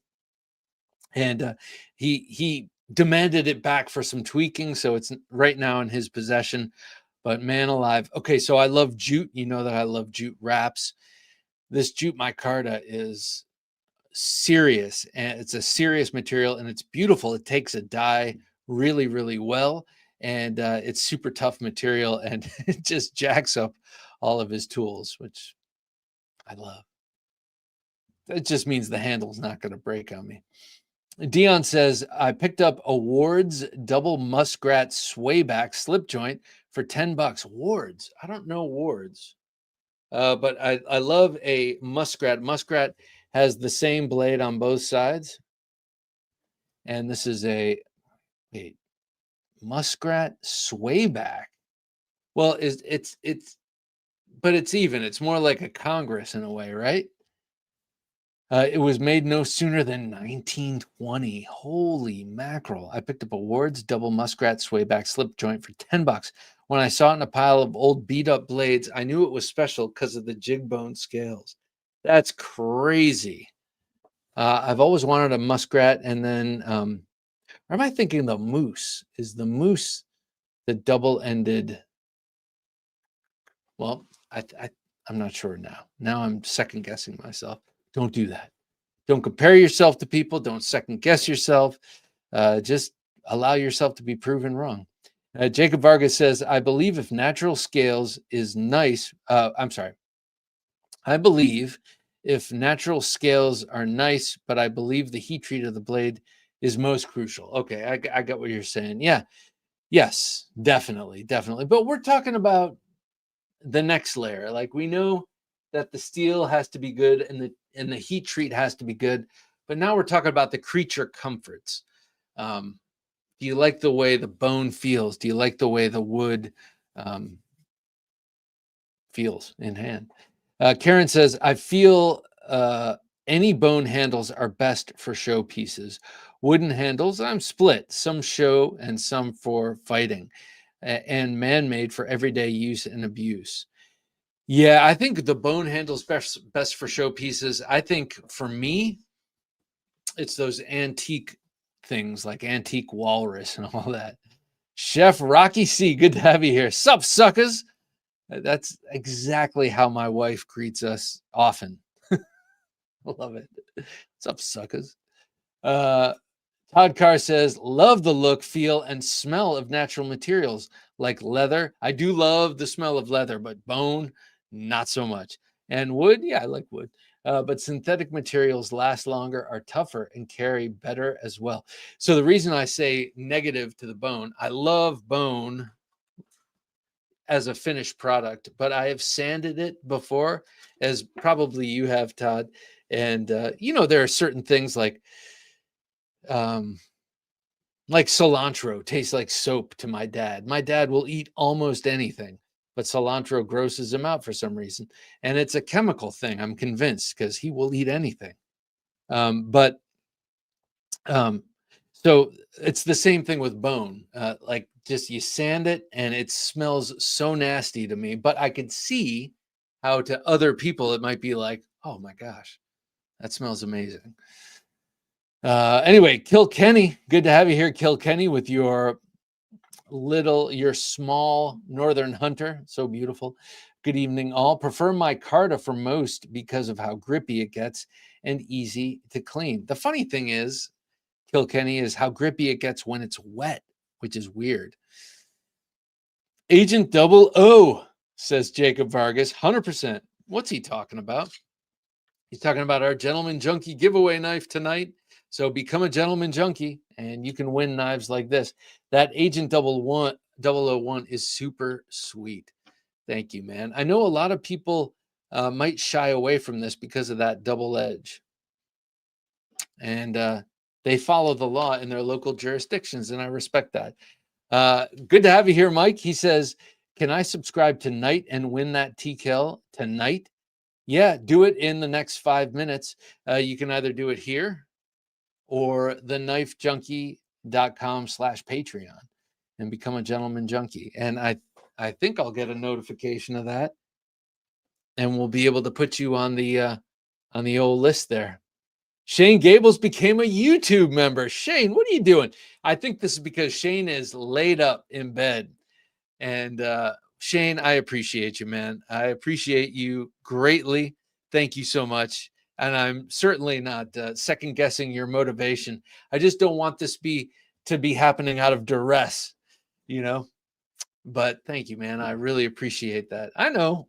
And he demanded it back for some tweaking, so it's right now in his possession. But man alive. Okay, so I love Jute. You know that I love Jute wraps. This Jute Micarta is serious, and it's a serious material, and it's beautiful. It takes a die really, really well, and it's super tough material, and it just jacks up all of his tools, which I love. It just means the handle's not going to break on me. Dion says, I picked up a Ward's double muskrat swayback slip joint for $10. Ward's, I don't know Ward's, but I love a muskrat. Muskrat has the same blade on both sides. And this is a muskrat swayback. Well, but it's even. It's more like a Congress in a way, right? It was made no sooner than 1920. Holy mackerel. I picked up a Ward's double muskrat swayback slip joint for $10. When I saw it in a pile of old beat up blades, I knew it was special because of the jig bone scales. That's crazy. I've always wanted a muskrat, and then or am I thinking the moose? Is the moose the double-ended? Well, I'm not sure now. Now I'm second guessing myself. Don't do that. Don't compare yourself to people. Don't second guess yourself. Just allow yourself to be proven wrong. Jacob Vargas says, I believe if natural scales is nice, I'm sorry. I believe if natural scales are nice, but I believe the heat treat of the blade is most crucial. Okay, I got what you're saying. Yeah, yes, definitely, definitely. But we're talking about the next layer. Like, we know that the steel has to be good and the heat treat has to be good, but now we're talking about the creature comforts. Do you like the way the bone feels? Do you like the way the wood um, feels in hand? Karen says, I feel any bone handles are best for show pieces. Wooden handles, I'm split. Some show and some for fighting, and man-made for everyday use and abuse. Yeah, I think the bone handle's best for show pieces. I think for me, it's those antique things like antique walrus and all that. Chef Rocky C, good to have you here. Sup, suckers? That's exactly how my wife greets us often. Love it. Sup, suckers? Uh, Todd Carr says, love the look, feel, and smell of natural materials like leather. I do love the smell of leather, but bone, not so much. And wood, yeah, I like wood. But synthetic materials last longer, are tougher, and carry better as well. So the reason I say negative to the bone, I love bone as a finished product, but I have sanded it before, as probably you have, Todd. And there are certain things um, like cilantro tastes like soap to my dad. My dad will eat almost anything, but cilantro grosses him out for some reason. And it's a chemical thing, I'm convinced, because he will eat anything. But um, so it's the same thing with bone. Like, just you sand it and it smells so nasty to me, but I could see how to other people it might be like, oh my gosh, that smells amazing. Anyway, Kilkenny, good to have you here, Kilkenny, with your small northern hunter. So beautiful. Good evening, all. Prefer my Carta for most because of how grippy it gets and easy to clean. The funny thing is, Kilkenny, is how grippy it gets when it's wet, which is weird. Agent Double O, says Jacob Vargas, 100%. What's he talking about? He's talking about our Gentleman Junkie giveaway knife tonight. So become a Gentleman Junkie and you can win knives like this. That Agent 001 is super sweet. Thank you, man. I know a lot of people might shy away from this because of that double edge. And they follow the law in their local jurisdictions, and I respect that. Good to have you here, Mike. He says, can I subscribe tonight and win that TKL tonight? Yeah, do it in the next 5 minutes. You can either do it here or TheKnifeJunkie.com/Patreon and become a Gentleman Junkie. And I think I'll get a notification of that, and we'll be able to put you on the old list there. Shane Gables became a YouTube member. Shane, what are you doing? I think this is because Shane is laid up in bed. And Shane, I appreciate you, man. I appreciate you greatly. Thank you so much. And I'm certainly not second guessing your motivation. I just don't want this to be happening out of duress, you know. But thank you, man. I really appreciate that. I know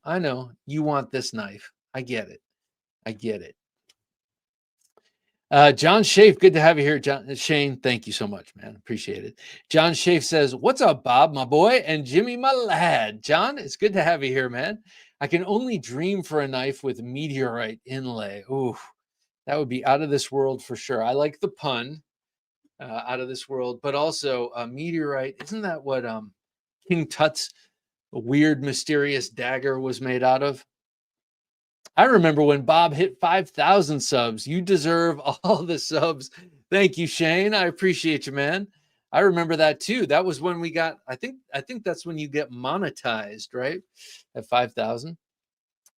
you want this knife. I get it. I get it. John Schaaf, good to have you here, Shane. Thank you so much, man. Appreciate it. John Schaaf says, what's up, Bob, my boy, and Jimmy, my lad? John, it's good to have you here, man. I can only dream for a knife with meteorite inlay. Ooh, that would be out of this world for sure. I like the pun, out of this world, but also meteorite. Isn't that what King Tut's weird, mysterious dagger was made out of? I remember when Bob hit 5,000 subs. You deserve all the subs. Thank you, Shane. I appreciate you, man. I remember that too. That was when we got, I think that's when you get monetized, right? At 5,000.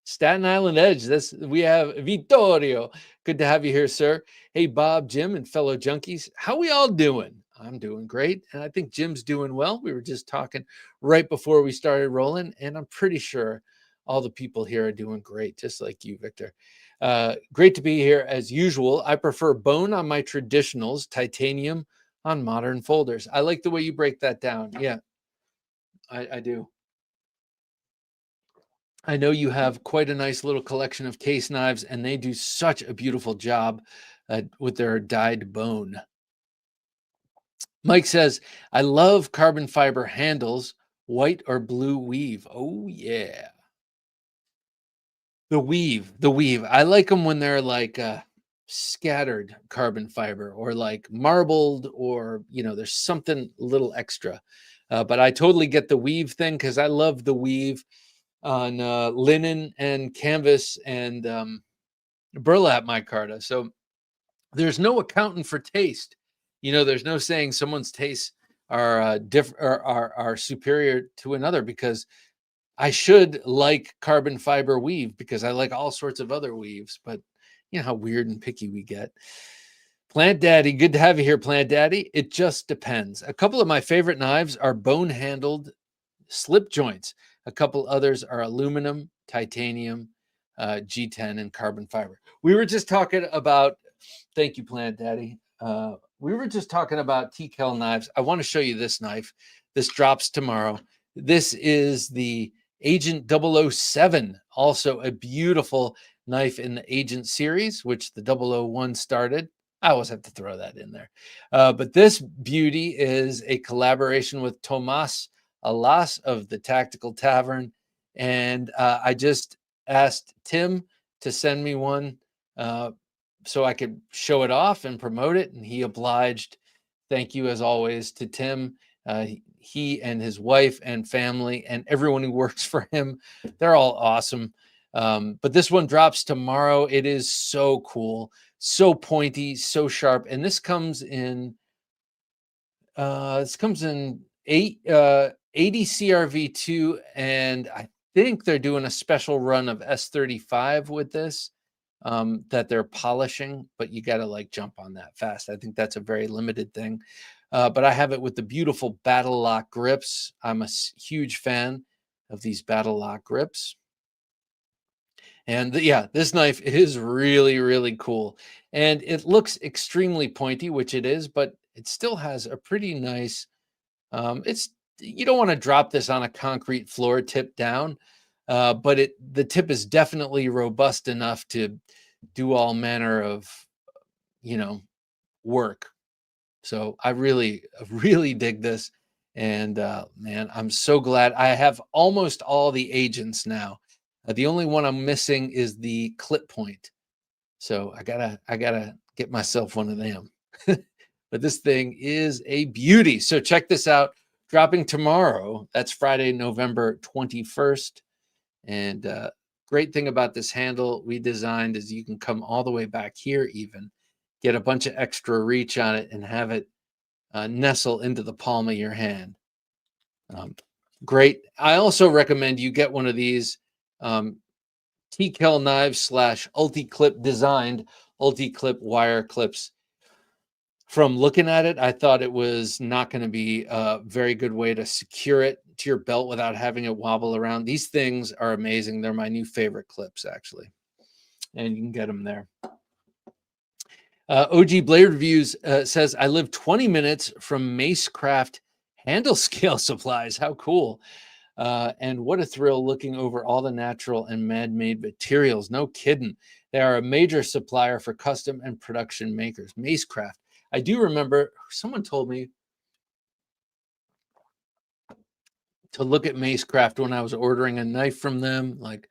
Staten Island Edge. We have Vittorio. Good to have you here, sir. Hey, Bob, Jim, and fellow junkies. How we all doing? I'm doing great. And I think Jim's doing well. We were just talking right before we started rolling, and I'm pretty sure all the people here are doing great, just like you, Victor. Great to be here as usual. I prefer bone on my traditionals, titanium on modern folders. I like the way you break that down. Yeah, I do. I know you have quite a nice little collection of case knives, and they do such a beautiful job with their dyed bone. Mike says, I love carbon fiber handles, white or blue weave. Oh, yeah. The weave. I like them when they're like scattered carbon fiber or like marbled, or, there's something a little extra. But I totally get the weave thing because I love the weave on linen and canvas and burlap micarta. So there's no accounting for taste. There's no saying someone's tastes are are superior to another, because I should like carbon fiber weave because I like all sorts of other weaves. But you know how weird and picky we get. Plant Daddy, good to have you here, Plant Daddy. It just depends. A couple of my favorite knives are bone handled slip joints. A couple others are aluminum, titanium, G10, and carbon fiber. We were just talking about, thank you, Plant Daddy. We were just talking about TKL knives. I want to show you this knife. This drops tomorrow. This is the Agent 007, also a beautiful knife in the Agent series, which the 001 started. I always have to throw that in there. But this beauty is a collaboration with Tomas Alas of the Tactical Tavern. And I just asked Tim to send me one so I could show it off and promote it. And he obliged. Thank you, as always, to Tim. He and his wife and family and everyone who works for him, they're all awesome. But this one drops tomorrow. It is so cool, so pointy, so sharp. And this comes in 80 CRV2, and I think they're doing a special run of S35 with this that they're polishing, but you got to like jump on that fast. I think that's a very limited thing. But I have it with the beautiful Battle Lock grips. I'm a huge fan of these Battle Lock grips. And yeah, this knife is really, really cool. And it looks extremely pointy, which it is, but it still has a pretty nice, you don't want to drop this on a concrete floor tip down, but the tip is definitely robust enough to do all manner of, work. So I really, really dig this. And man, I'm so glad. I have almost all the agents now. The only one I'm missing is the clip point. So I gotta get myself one of them. But this thing is a beauty. So check this out. Dropping tomorrow. That's Friday, November 21st. And great thing about this handle we designed is you can come all the way back here, even get a bunch of extra reach on it and have it nestle into the palm of your hand. Great. I also recommend you get one of these TKL knives / UltiClip designed UltiClip wire clips. From looking at it, I thought it was not going to be a very good way to secure it to your belt without having it wobble around. These things are amazing. They're my new favorite clips, actually. And you can get them there. OG Blade Reviews says, I live 20 minutes from Macecraft handle scale supplies. How cool. And what a thrill looking over all the natural and man-made materials. No kidding. They are a major supplier for custom and production makers. Macecraft. I do remember someone told me to look at Macecraft when I was ordering a knife from them. Like,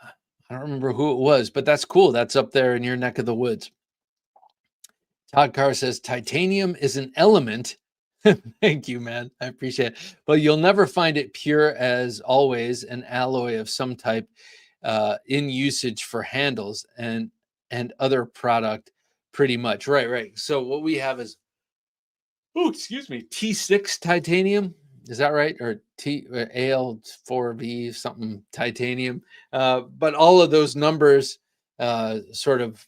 I don't remember who it was, but that's cool. That's up there in your neck of the woods. Todd Carr says, titanium is an element. Thank you, man. I appreciate it. But you'll never find it pure, as always, an alloy of some type. in usage for handles and other product pretty much. Right. So what we have is, oh, excuse me, T6 titanium. Is that right? Or AL4V something titanium. But all of those numbers sort of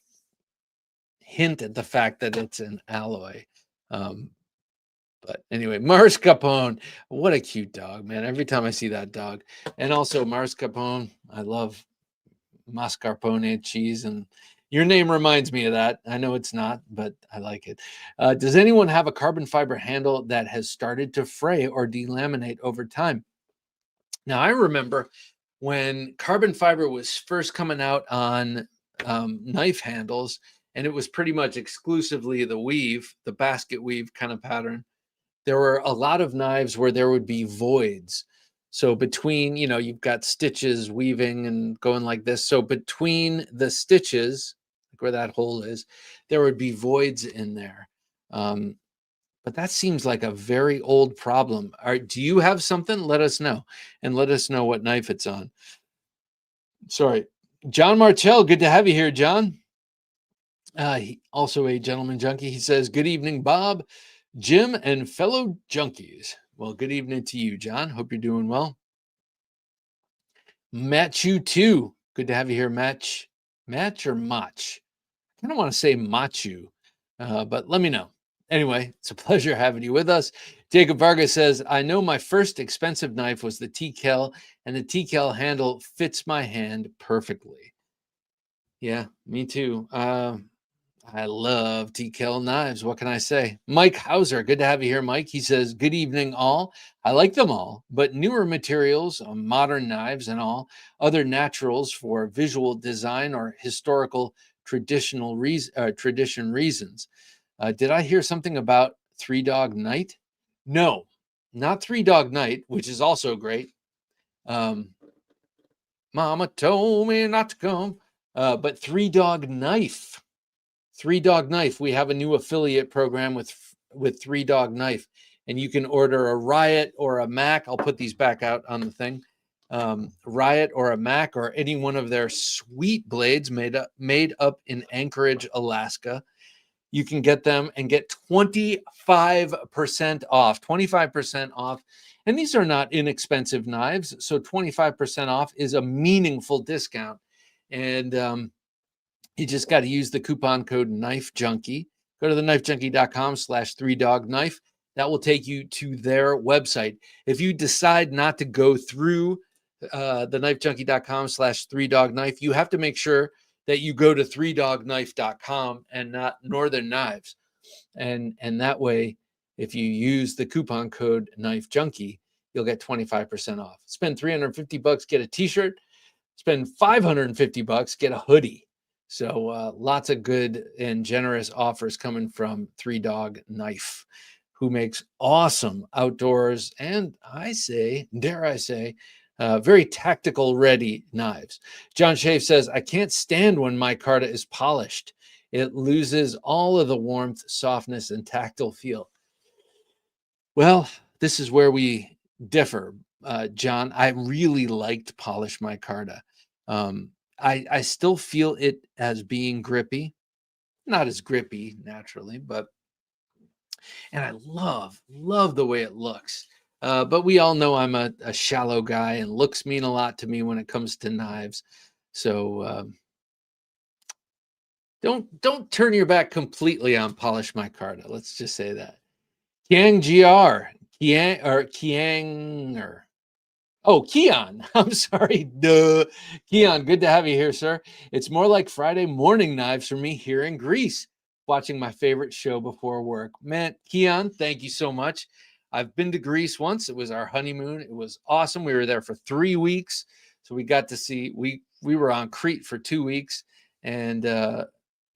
hint at the fact that it's an alloy. But anyway, Mars Capone, what a cute dog, man. Every time I see that dog. And also Mars Capone, I love mascarpone cheese, and your name reminds me of that. I know it's not, but I like it. Does anyone have a carbon fiber handle that has started to fray or delaminate over time? Now, I remember when carbon fiber was first coming out on knife handles, and it was pretty much exclusively the weave, the basket weave kind of pattern. There were a lot of knives where there would be voids. So between, you've got stitches weaving and going like this. So between the stitches, like where that hole is, there would be voids in there. But that seems like a very old problem. Do you have something? Let us know. And let us know what knife it's on. Sorry. John Martell, good to have you here, John. Also a gentleman junkie. He says, good evening, Bob, Jim, and fellow junkies. Well, good evening to you, John. Hope you're doing well. Matchu too. Good to have you here, Match. Match or Mach? I don't want to say Machu, but let me know. Anyway, it's a pleasure having you with us. Jacob Vargas says, I know my first expensive knife was the TKL, and the TKL handle fits my hand perfectly. Yeah, me too. I love TKL knives. What can I say? Mike Hauser, good to have you here, Mike. He says, good evening, all. I like them all, but newer materials, modern knives and all, other naturals for visual design or historical tradition reasons. Did I hear something about Three Dog Night? No, not Three Dog Night, which is also great. Mama told me not to come, but Three Dog Knife. Three Dog Knife. We have a new affiliate program with Three Dog Knife, and you can order a Riot or a Mac. I'll put these back out on the thing. Riot or a Mac or any one of their sweet blades made up in Anchorage, Alaska. You can get them and get 25% off. 25% off. And these are not inexpensive knives, so 25% off is a meaningful discount. And you just got to use the coupon code TheKnifeJunkie. Go to TheKnifeJunkie.com/3DogKnife. That will take you to their website. If you decide not to go through TheKnifeJunkie.com/3DogKnife, you have to make sure that you go to 3DogKnife.com and not Northern Knives. And that way, if you use the coupon code TheKnifeJunkie, you'll get 25% off. Spend $350, get a t-shirt. Spend $550, get a hoodie. So lots of good and generous offers coming from Three Dog Knife, who makes awesome outdoors and dare I say, very tactical ready knives. John Schaaf says, I can't stand when micarta is polished. It loses all of the warmth, softness, and tactile feel. Well, this is where we differ, John. I really liked polished micarta. I still feel it as being grippy, not as grippy naturally, and I love the way it looks. But we all know I'm a shallow guy, and looks mean a lot to me when it comes to knives. So don't turn your back completely on polished micarta. Let's just say that. Kiang Kiang. Oh, Keon. I'm sorry. Duh. Keon, good to have you here, sir. It's more like Friday morning knives for me here in Greece, watching my favorite show before work. Man, Keon, thank you so much. I've been to Greece once. It was our honeymoon. It was awesome. We were there for 3 weeks. So we got to see, we were on Crete for 2 weeks and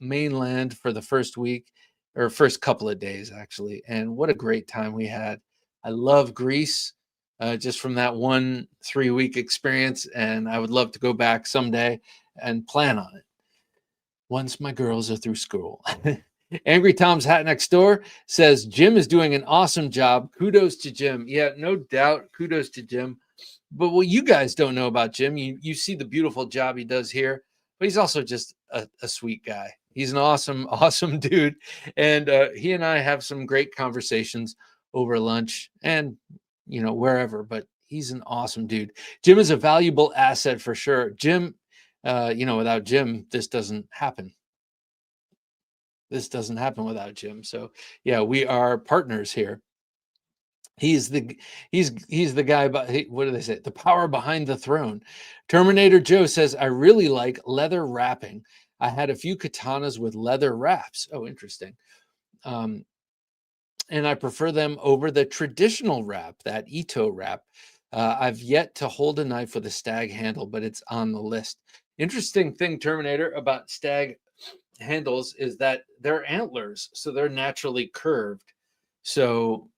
mainland for the first week, or first couple of days, actually. And what a great time we had. I love Greece. Just from that 1 3-week experience, and I would love to go back someday and plan on it once my girls are through school. Angry Tom's Hat Next Door says Jim is doing an awesome job. Kudos to Jim. Yeah, no doubt. Kudos to Jim. But what you guys don't know about Jim, you see the beautiful job he does here, but he's also just a sweet guy. He's an awesome, awesome dude. And he and I have some great conversations over lunch and, wherever, but he's an awesome dude. Jim is a valuable asset for sure. Jim, without Jim, this doesn't happen. This doesn't happen without Jim. So yeah, we are partners here. He's the guy. But what do they say? The power behind the throne. Terminator Joe says, I really like leather wrapping. I had a few katanas with leather wraps. Oh, interesting. And I prefer them over the traditional wrap, that Ito wrap. I've yet to hold a knife with a stag handle, but it's on the list. Interesting thing, Terminator, about stag handles is that they're antlers, so they're naturally curved. So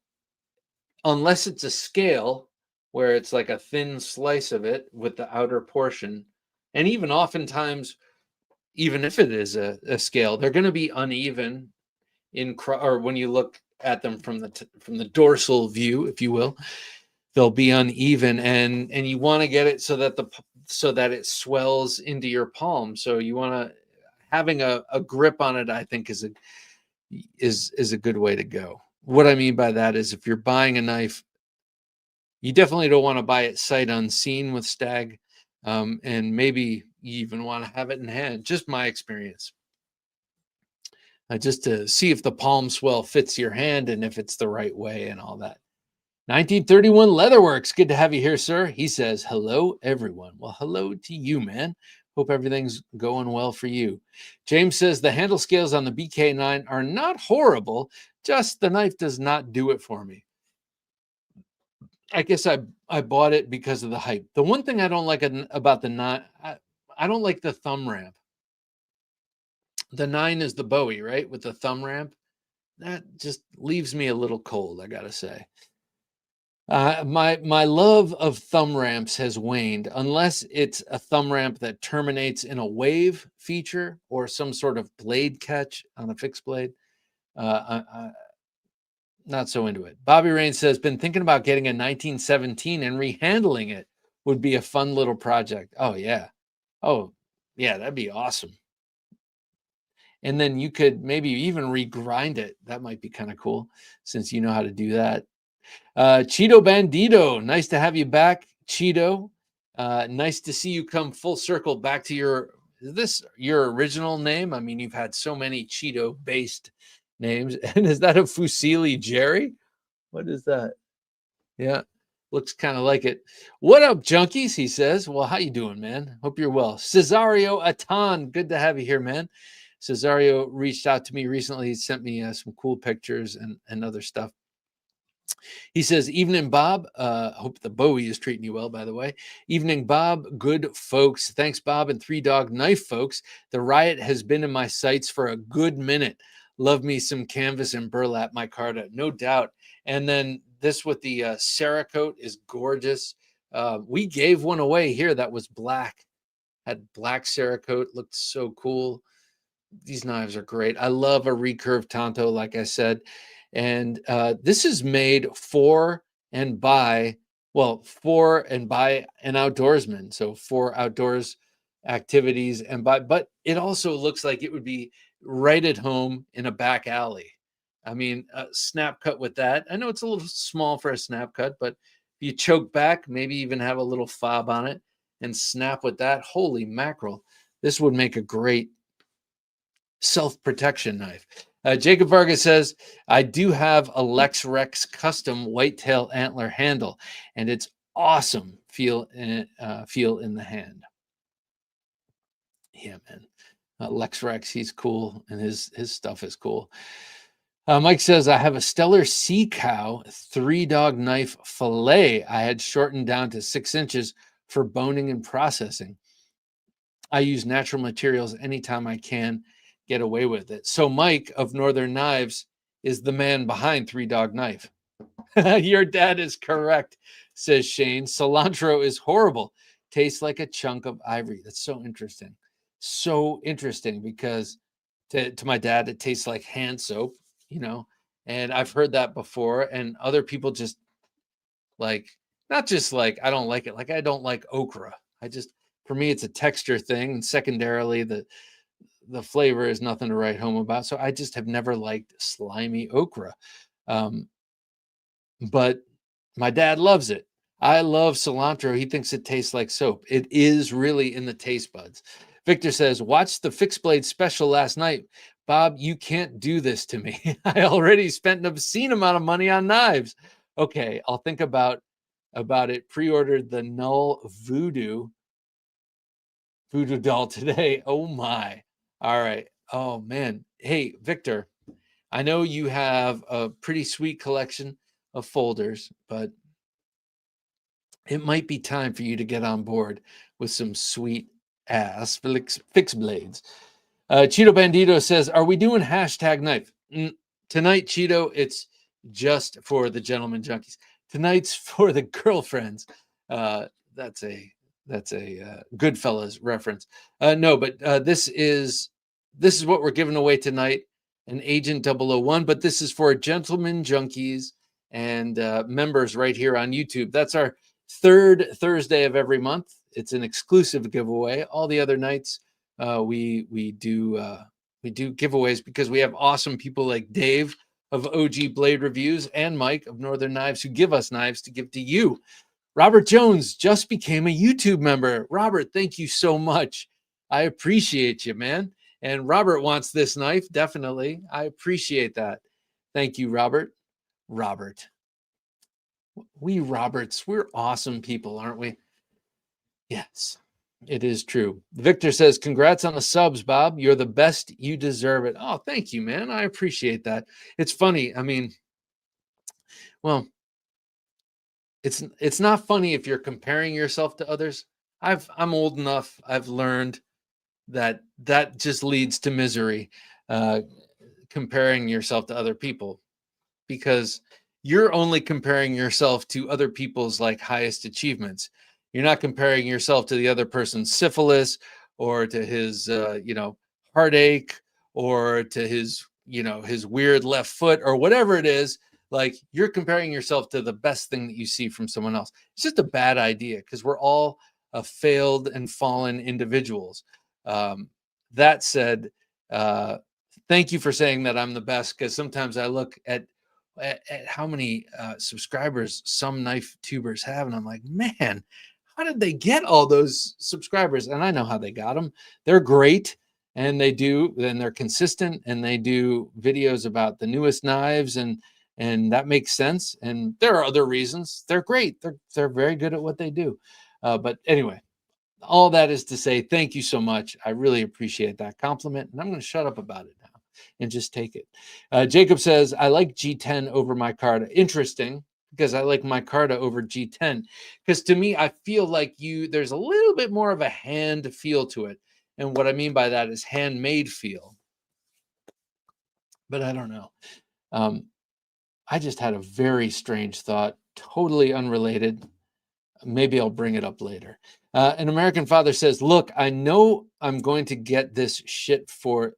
unless it's a scale where it's like a thin slice of it with the outer portion, and even oftentimes, even if it is a scale, they're going to be uneven or when you look at them from the dorsal view, if you will, they'll be uneven, and you want to get it so that it swells into your palm. So you want to having a grip on it, I think, is a good way to go. What I mean by that is if you're buying a knife, you definitely don't want to buy it sight unseen with stag, and maybe you even want to have it in hand. Just my experience. Just to see if the palm swell fits your hand and if it's the right way and all that. 1931 Leatherworks, good to have you here, sir. He says, hello, everyone. Well, hello to you, man. Hope everything's going well for you. James says, the handle scales on the BK9 are not horrible, just the knife does not do it for me. I guess I bought it because of the hype. The one thing I don't like about the 9, I don't like the thumb ramp. The 9 is the Bowie, right? With the thumb ramp. That just leaves me a little cold, I gotta say. My love of thumb ramps has waned unless it's a thumb ramp that terminates in a wave feature or some sort of blade catch on a fixed blade. Not so into it. Bobby Rain says, been thinking about getting a 1917 and rehandling it. Would be a fun little project. Oh yeah. Oh yeah, that'd be awesome. And then you could maybe even regrind it. That might be kind of cool since you know how to do that. Cheeto Bandito, nice to have you back, Cheeto. Nice to see you come full circle back to is this your original name? I mean, you've had so many Cheeto based names. And is that a Fusili Jerry? What is that? Yeah, looks kind of like it. What up, junkies? He says. Well, how you doing, man? Hope you're well. Cesario Atan, good to have you here, man. Cesario reached out to me recently. He sent me some cool pictures and other stuff. He says, evening, Bob. Hope the Bowie is treating you well, by the way. Evening, Bob. Good folks. Thanks, Bob and Three Dog Knife folks. The riot has been in my sights for a good minute. Love me some canvas and burlap micarta, no doubt. And then this with the Cerakote is gorgeous. We gave one away here that was black. Had black Cerakote, looked so cool. These knives are great. I love a recurve tanto, like I said. And this is made for and by an outdoorsman. So for outdoors activities but it also looks like it would be right at home in a back alley. I mean, a snap cut with that. I know it's a little small for a snap cut, but if you choke back, maybe even have a little fob on it and snap with that. Holy mackerel. This would make a great self-protection knife. Jacob Vargas says, I do have a Lex Rex custom whitetail antler handle, and it's awesome feel in the hand. Yeah, man. Lex Rex, he's cool, and his stuff is cool. Mike says, I have a Stellar Sea Cow 3-dog knife fillet I had shortened down to 6 inches for boning and processing. I use natural materials anytime I can get away with it. So Mike of Northern Knives is the man behind 3-dog Knife. Your dad is correct, says Shane. Cilantro is horrible. Tastes like a chunk of ivory. That's so interesting. So interesting because to my dad, it tastes like hand soap, and I've heard that before. And other people just like Not just like I don't like it, like I don't like okra. For me, it's a texture thing. And secondarily, the flavor is nothing to write home about. So I just have never liked slimy okra. Um, but my dad loves it. I love cilantro. He thinks it tastes like soap. It is really in the taste buds. Victor says, watch the Fixed Blade special last night. Bob, you can't do this to me. I already spent an obscene amount of money on knives. Okay, I'll think about it. Pre-ordered the Null Voodoo doll today. Oh my. All right. Oh man. Hey, Victor, I know you have a pretty sweet collection of folders, but it might be time for you to get on board with some sweet ass fixed blades. Cheeto Bandito says, are we doing hashtag knife? Tonight, Cheeto, it's just for the Gentleman Junkies. Tonight's for the girlfriends. That's a Goodfellas reference. No, but this is what we're giving away tonight, an Agent 001, but this is for Gentleman Junkies and members right here on YouTube. That's our third Thursday of every month. It's an exclusive giveaway. All the other nights we do giveaways because we have awesome people like Dave of OG Blade Reviews and Mike of Northern Knives who give us knives to give to you. Robert Jones just became a YouTube member. Robert, thank you so much. I appreciate you, man. And Robert wants this knife, definitely. I appreciate that. Thank you, Robert. Robert. We Roberts, we're awesome people, aren't we? Yes, it is true. Victor says, congrats on the subs, Bob. You're the best. You deserve it. Oh, thank you, man. I appreciate that. It's funny. I mean, well, it's not funny if you're comparing yourself to others. I'm old enough. I've learned that just leads to misery, comparing yourself to other people, because you're only comparing yourself to other people's like highest achievements. You're not comparing yourself to the other person's syphilis or to his heartache or to his his weird left foot or whatever it is. Like, you're comparing yourself to the best thing that you see from someone else. It's just a bad idea because we're all failed and fallen individuals. That said, thank you for saying that I'm the best, because sometimes I look at how many subscribers some knife tubers have, and I'm like, man, how did they get all those subscribers? And I know how they got them. They're great, and they're consistent, and they do videos about the newest knives, and that makes sense. And there are other reasons. They're great. They're very good at what they do. But anyway, all that is to say, thank you so much. I really appreciate that compliment, and I'm going to shut up about it now and just take it. Jacob says, I like G10 over micarta. Interesting, because I like micarta over G10, because to me, I feel like there's a little bit more of a hand feel to it. And what I mean by that is handmade feel. But I don't know. I just had a very strange thought, totally unrelated. Maybe I'll bring it up later. An American father says, look, I know I'm going to get this shit for,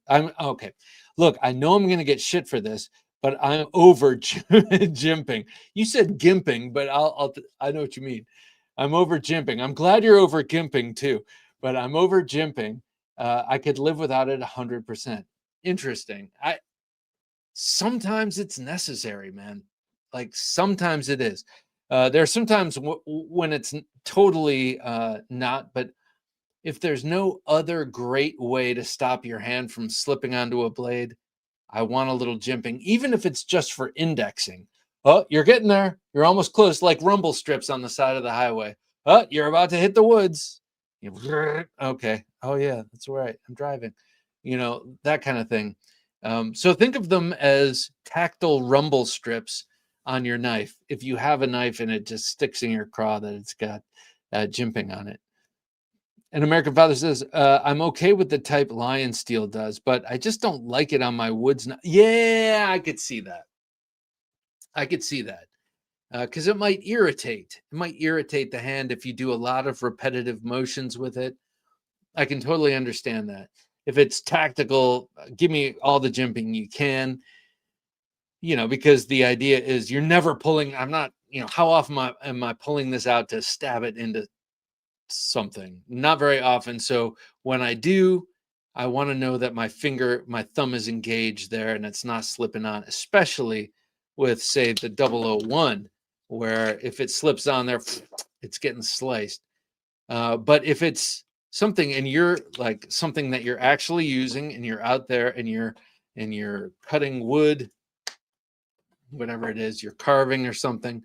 Look, I know I'm going to get shit for this, but I'm over jimping. You said gimping, but I know what you mean. I'm over jimping. I'm glad you're over gimping too, but I'm over jimping. I could live without it 100%. Interesting. Sometimes it's necessary, man. Like, sometimes it is. There are sometimes when it's totally not, but if there's no other great way to stop your hand from slipping onto a blade, I want a little jimping, even if it's just for indexing. Oh, you're getting there. You're almost close, like rumble strips on the side of the highway. Oh, you're about to hit the woods. Okay. Oh, yeah, that's right. I'm driving. That kind of thing. So think of them as tactile rumble strips on your knife. If you have a knife and it just sticks in your craw, that it's got jimping on it. An American father says, I'm okay with the type Lion Steel does, but I just don't like it on my woods. Yeah, I could see that. Because it might irritate. It might irritate the hand if you do a lot of repetitive motions with it. I can totally understand that. If it's tactical, give me all the jimping you can, because the idea is you're never pulling. I'm not how often am I pulling this out to stab it into something? Not very often. So when I do, I want to know that my thumb is engaged there and it's not slipping on, especially with, say, the 001, where if it slips on there, it's getting sliced. But if it's something and you're like something that you're actually using and you're out there and you're cutting wood, whatever it is, you're carving or something,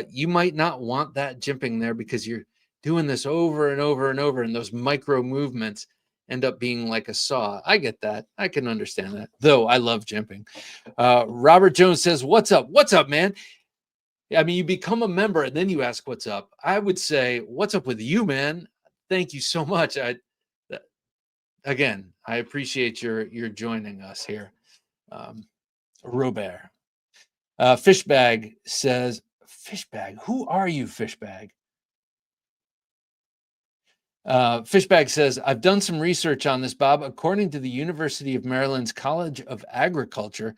you might not want that jimping there because you're doing this over and over and over, and those micro movements end up being like a saw. I get that. I can understand that, though. I love jimping. Robert Jones says, "What's up? What's up, man?" I mean, you become a member and then you ask what's up. I would say, "What's up with you, man?" Thank you so much. Again, I appreciate your joining us here, Robert. Fishbag says, "Fishbag, who are you, Fishbag?" Fishbag says, "I've done some research on this, Bob. According to the University of Maryland's College of Agriculture,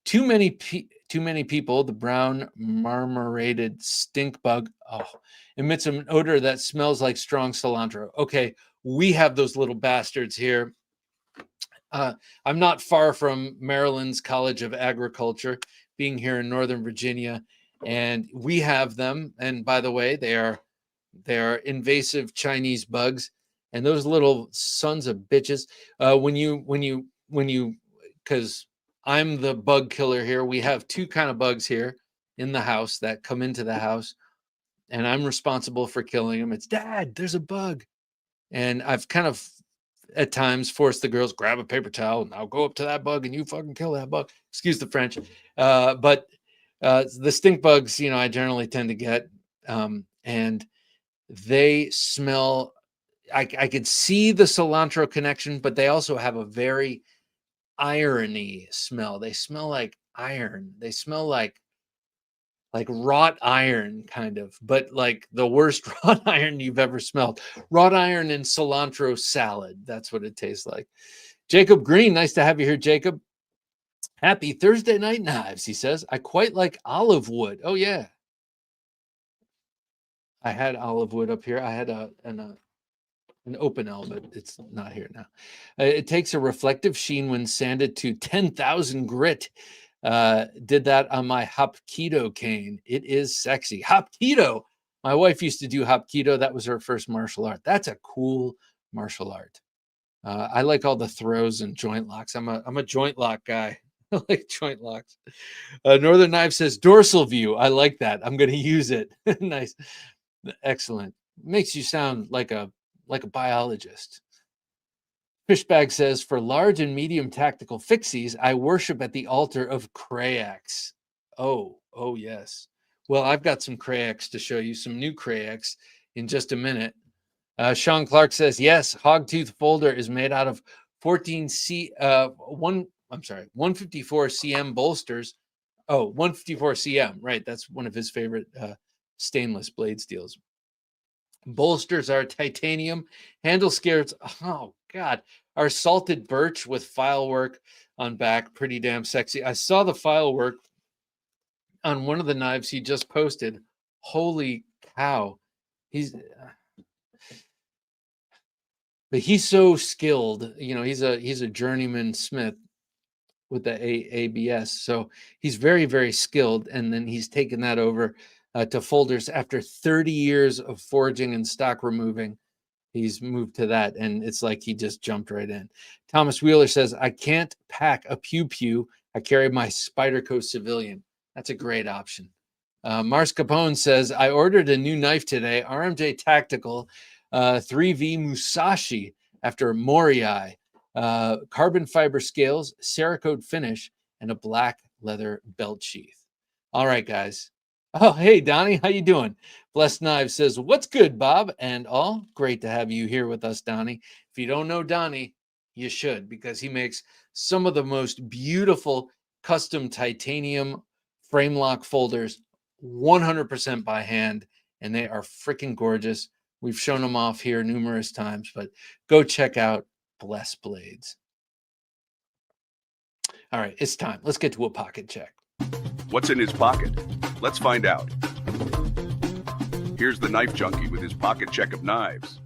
too many people, the brown marmorated stink bug, emits an odor that smells like strong cilantro." Okay, we have those little bastards here. I'm not far from Maryland's College of Agriculture, being here in Northern Virginia, and we have them. And by the way, they are invasive Chinese bugs, and those little sons of bitches. Because I'm the bug killer here. We have two kind of bugs here in the house that come into the house, and I'm responsible for killing them. It's, "Dad, there's a bug," and I've kind of at times forced the girls, "Grab a paper towel, now go up to that bug and you fucking kill that bug." Excuse the French, but the stink bugs, I generally tend to get, and they smell. I could see the cilantro connection, but they also have a very irony smell. They smell like iron. They smell like wrought iron, kind of, but like the worst wrought iron you've ever smelled. Wrought iron and cilantro salad. That's what it tastes like. Jacob Green, nice to have you here, Jacob. "Happy Thursday Night Knives," he says. "I quite like olive wood." Oh yeah, I had olive wood up here. I had an open L, but it's not here now. It takes a reflective sheen when sanded to 10,000 grit. Did that on my Hapkido cane. It is sexy. Hapkido. My wife used to do Hapkido. That was her first martial art. That's a cool martial art. I like all the throws and joint locks. I'm a joint lock guy. I like joint locks. Northern Knife says, "Dorsal view." I like that. I'm going to use it. Nice. Excellent. Makes you sound like a biologist. Fishbag says, "For large and medium tactical fixies, I worship at the altar of Crayax." Oh yes. Well, I've got some Crayax to show you, some new Crayax in just a minute. Sean Clark says, "Yes, Hogtooth folder is made out of 154 cm bolsters." Oh, 154 cm, right? That's one of his favorite stainless blade steels. Bolsters are titanium. Handle skirts, oh God, are salted birch with file work on back. Pretty damn sexy. I saw the file work on one of the knives he just posted. Holy cow. But he's so skilled. He's a journeyman smith with the ABS. So he's very, very skilled. And then he's taken that over to folders after 30 years of forging and stock removing. He's moved to that, and it's like he just jumped right in. Thomas Wheeler says, "I can't pack a pew. I carry my Spyderco Civilian." That's a great option. Mars Capone says, "I ordered a new knife today, RMJ Tactical 3V Musashi after Moriai. Carbon fiber scales, Cerakote finish, and a black leather belt sheath." All right, guys. Oh, hey, Donnie, how you doing? Blessed Knives says, "What's good, Bob and all? Great to have you here with us, Donnie. If you don't know Donnie, you should, because he makes some of the most beautiful custom titanium frame lock folders 100% by hand, and they are freaking gorgeous. We've shown them off here numerous times, but go check out Bless Blades. All right, it's time. Let's get to a pocket check. What's in his pocket? Let's find out. Here's the Knife Junkie with his pocket check of knives.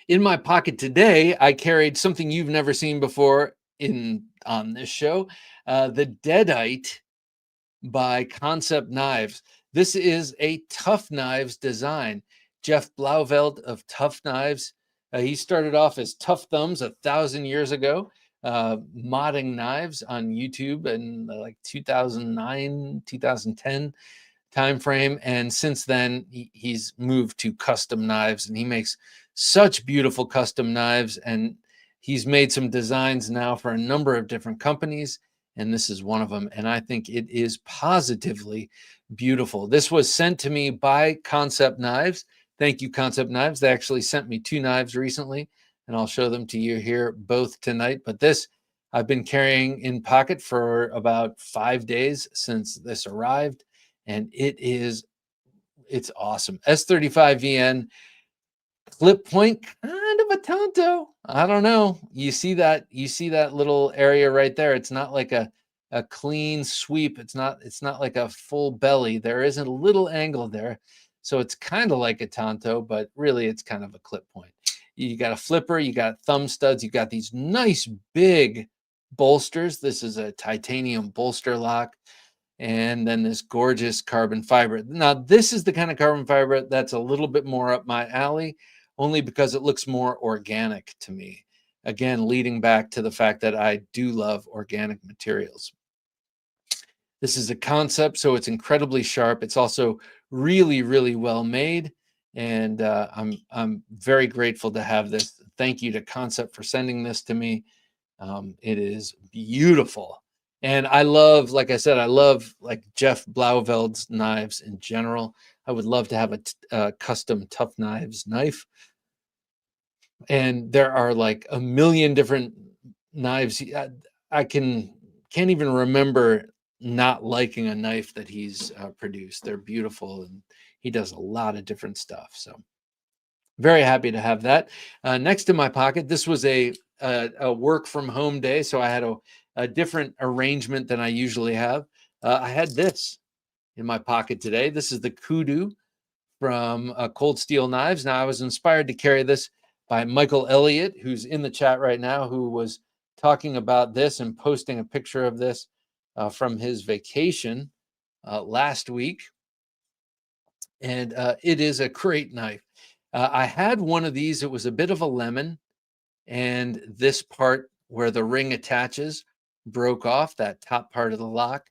In my pocket today, I carried something you've never seen before on this show, the Deadite by Concept Knives. This is a Tough Knives design. Jeff Blauvelt of Tough Knives. He started off as Tough Thumbs 1,000 years ago, modding knives on YouTube in like 2009, 2010 time frame. And since then, he's moved to custom knives, and he makes such beautiful custom knives. And he's made some designs now for a number of different companies, and this is one of them. And I think it is positively beautiful. This was sent to me by Concept Knives. Thank you, Concept Knives. They actually sent me 2 knives recently, and I'll show them to you here both tonight. But this I've been carrying in pocket for about 5 days since this arrived, and it's awesome. S35VN clip point, kind of a Tonto. I don't know. You see that little area right there. It's not like a clean sweep. It's not like a full belly. There is a little angle there. So it's kind of like a Tonto, but really it's kind of a clip point. You got a flipper, you got thumb studs, you got these nice big bolsters. This is a titanium bolster lock. And then this gorgeous carbon fiber. Now, this is the kind of carbon fiber that's a little bit more up my alley, only because it looks more organic to me. Again, leading back to the fact that I do love organic materials. This is a Concept, so it's incredibly sharp. It's also really, really well made, and I'm very grateful to have this. Thank you to Concept for sending this to me. It is beautiful. And I love, like I said, I love like Jeff Blauveld's knives in general. I would love to have a custom Tough Knives knife. And there are like a million different knives. I can't even remember not liking a knife that he's produced. They're beautiful, and he does a lot of different stuff. So very happy to have that. Next in my pocket, this was a work from home day, so I had a different arrangement than I usually have. I had this in my pocket today. This is the Kudu from Cold Steel Knives. Now, I was inspired to carry this by Michael Elliott, who's in the chat right now, who was talking about this and posting a picture of this from his vacation last week. And it is a great knife. I had one of these. It was a bit of a lemon, and this part where the ring attaches broke off, that top part of the lock.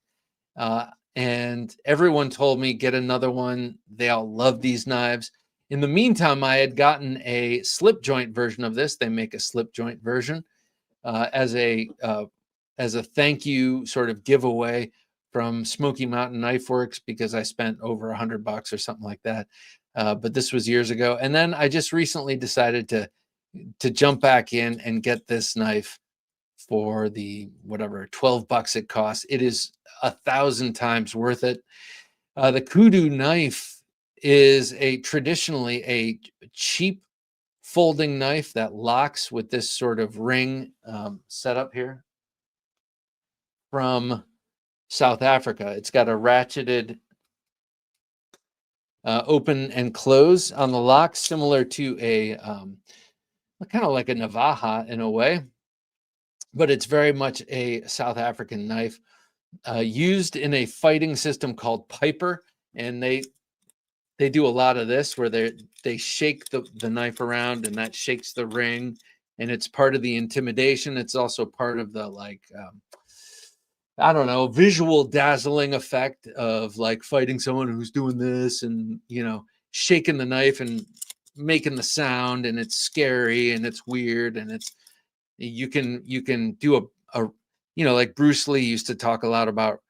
And everyone told me, get another one. They all love these knives. In the meantime, I had gotten a slip joint version of this. They make a slip joint version as a thank you sort of giveaway from Smoky Mountain Knife Works, because I spent over $100 or something like that. But this was years ago. And then I just recently decided to jump back in and get this knife for the whatever $12 it costs. It is 1,000 times worth it. The Kudu knife is traditionally a cheap folding knife that locks with this sort of ring setup here from South Africa. It's got a ratcheted open and close on the lock, similar to a kind of like a Navaja in a way, but it's very much a South African knife used in a fighting system called Piper, and they do a lot of this where they shake the knife around, and that shakes the ring, and it's part of the intimidation. It's also part of the I don't know, visual dazzling effect of like fighting someone who's doing this and, shaking the knife and making the sound, and it's scary and it's weird, and you can do a like Bruce Lee used to talk a lot about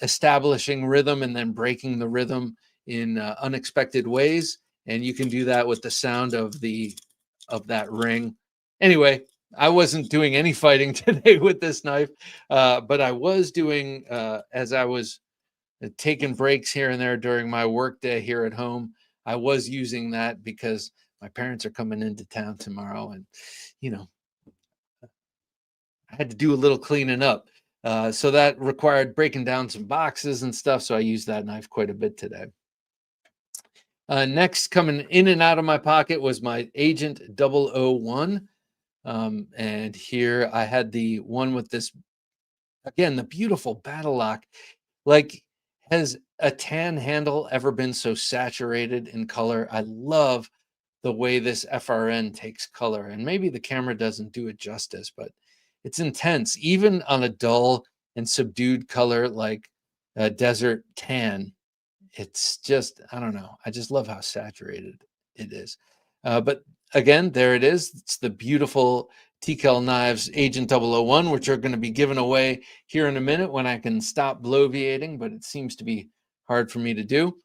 establishing rhythm and then breaking the rhythm in unexpected ways, and you can do that with the sound of that ring. Anyway, I wasn't doing any fighting today with this knife, but I was doing as I was taking breaks here and there during my work day here at home. I was using that because my parents are coming into town tomorrow, and I had to do a little cleaning up. So that required breaking down some boxes and stuff. So I used that knife quite a bit today. Next, coming in and out of my pocket was my Agent 001. And here I had the one with this, again, the beautiful battle lock. Like, has a tan handle ever been so saturated in color? I love the way this FRN takes color, and maybe the camera doesn't do it justice, but it's intense, even on a dull and subdued color like a desert tan. It's just, I don't know. I just love how saturated it is. But again, there it is. It's the beautiful TKL Knives Agent 001, which are going to be given away here in a minute when I can stop bloviating, but it seems to be hard for me to do.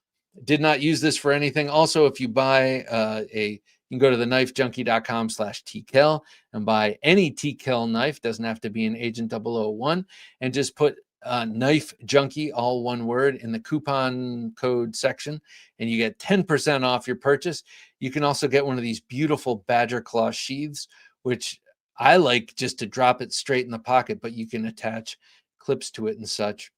Did not use this for anything. Also, if you buy you can go to theknifejunkie.com/TKL and buy any TKL knife. Doesn't have to be an Agent 001, and just put Knife Junkie, all one word, in the coupon code section, and you get 10% off your purchase. You can also get one of these beautiful badger claw sheaths, which I like just to drop it straight in the pocket, but you can attach clips to it and such.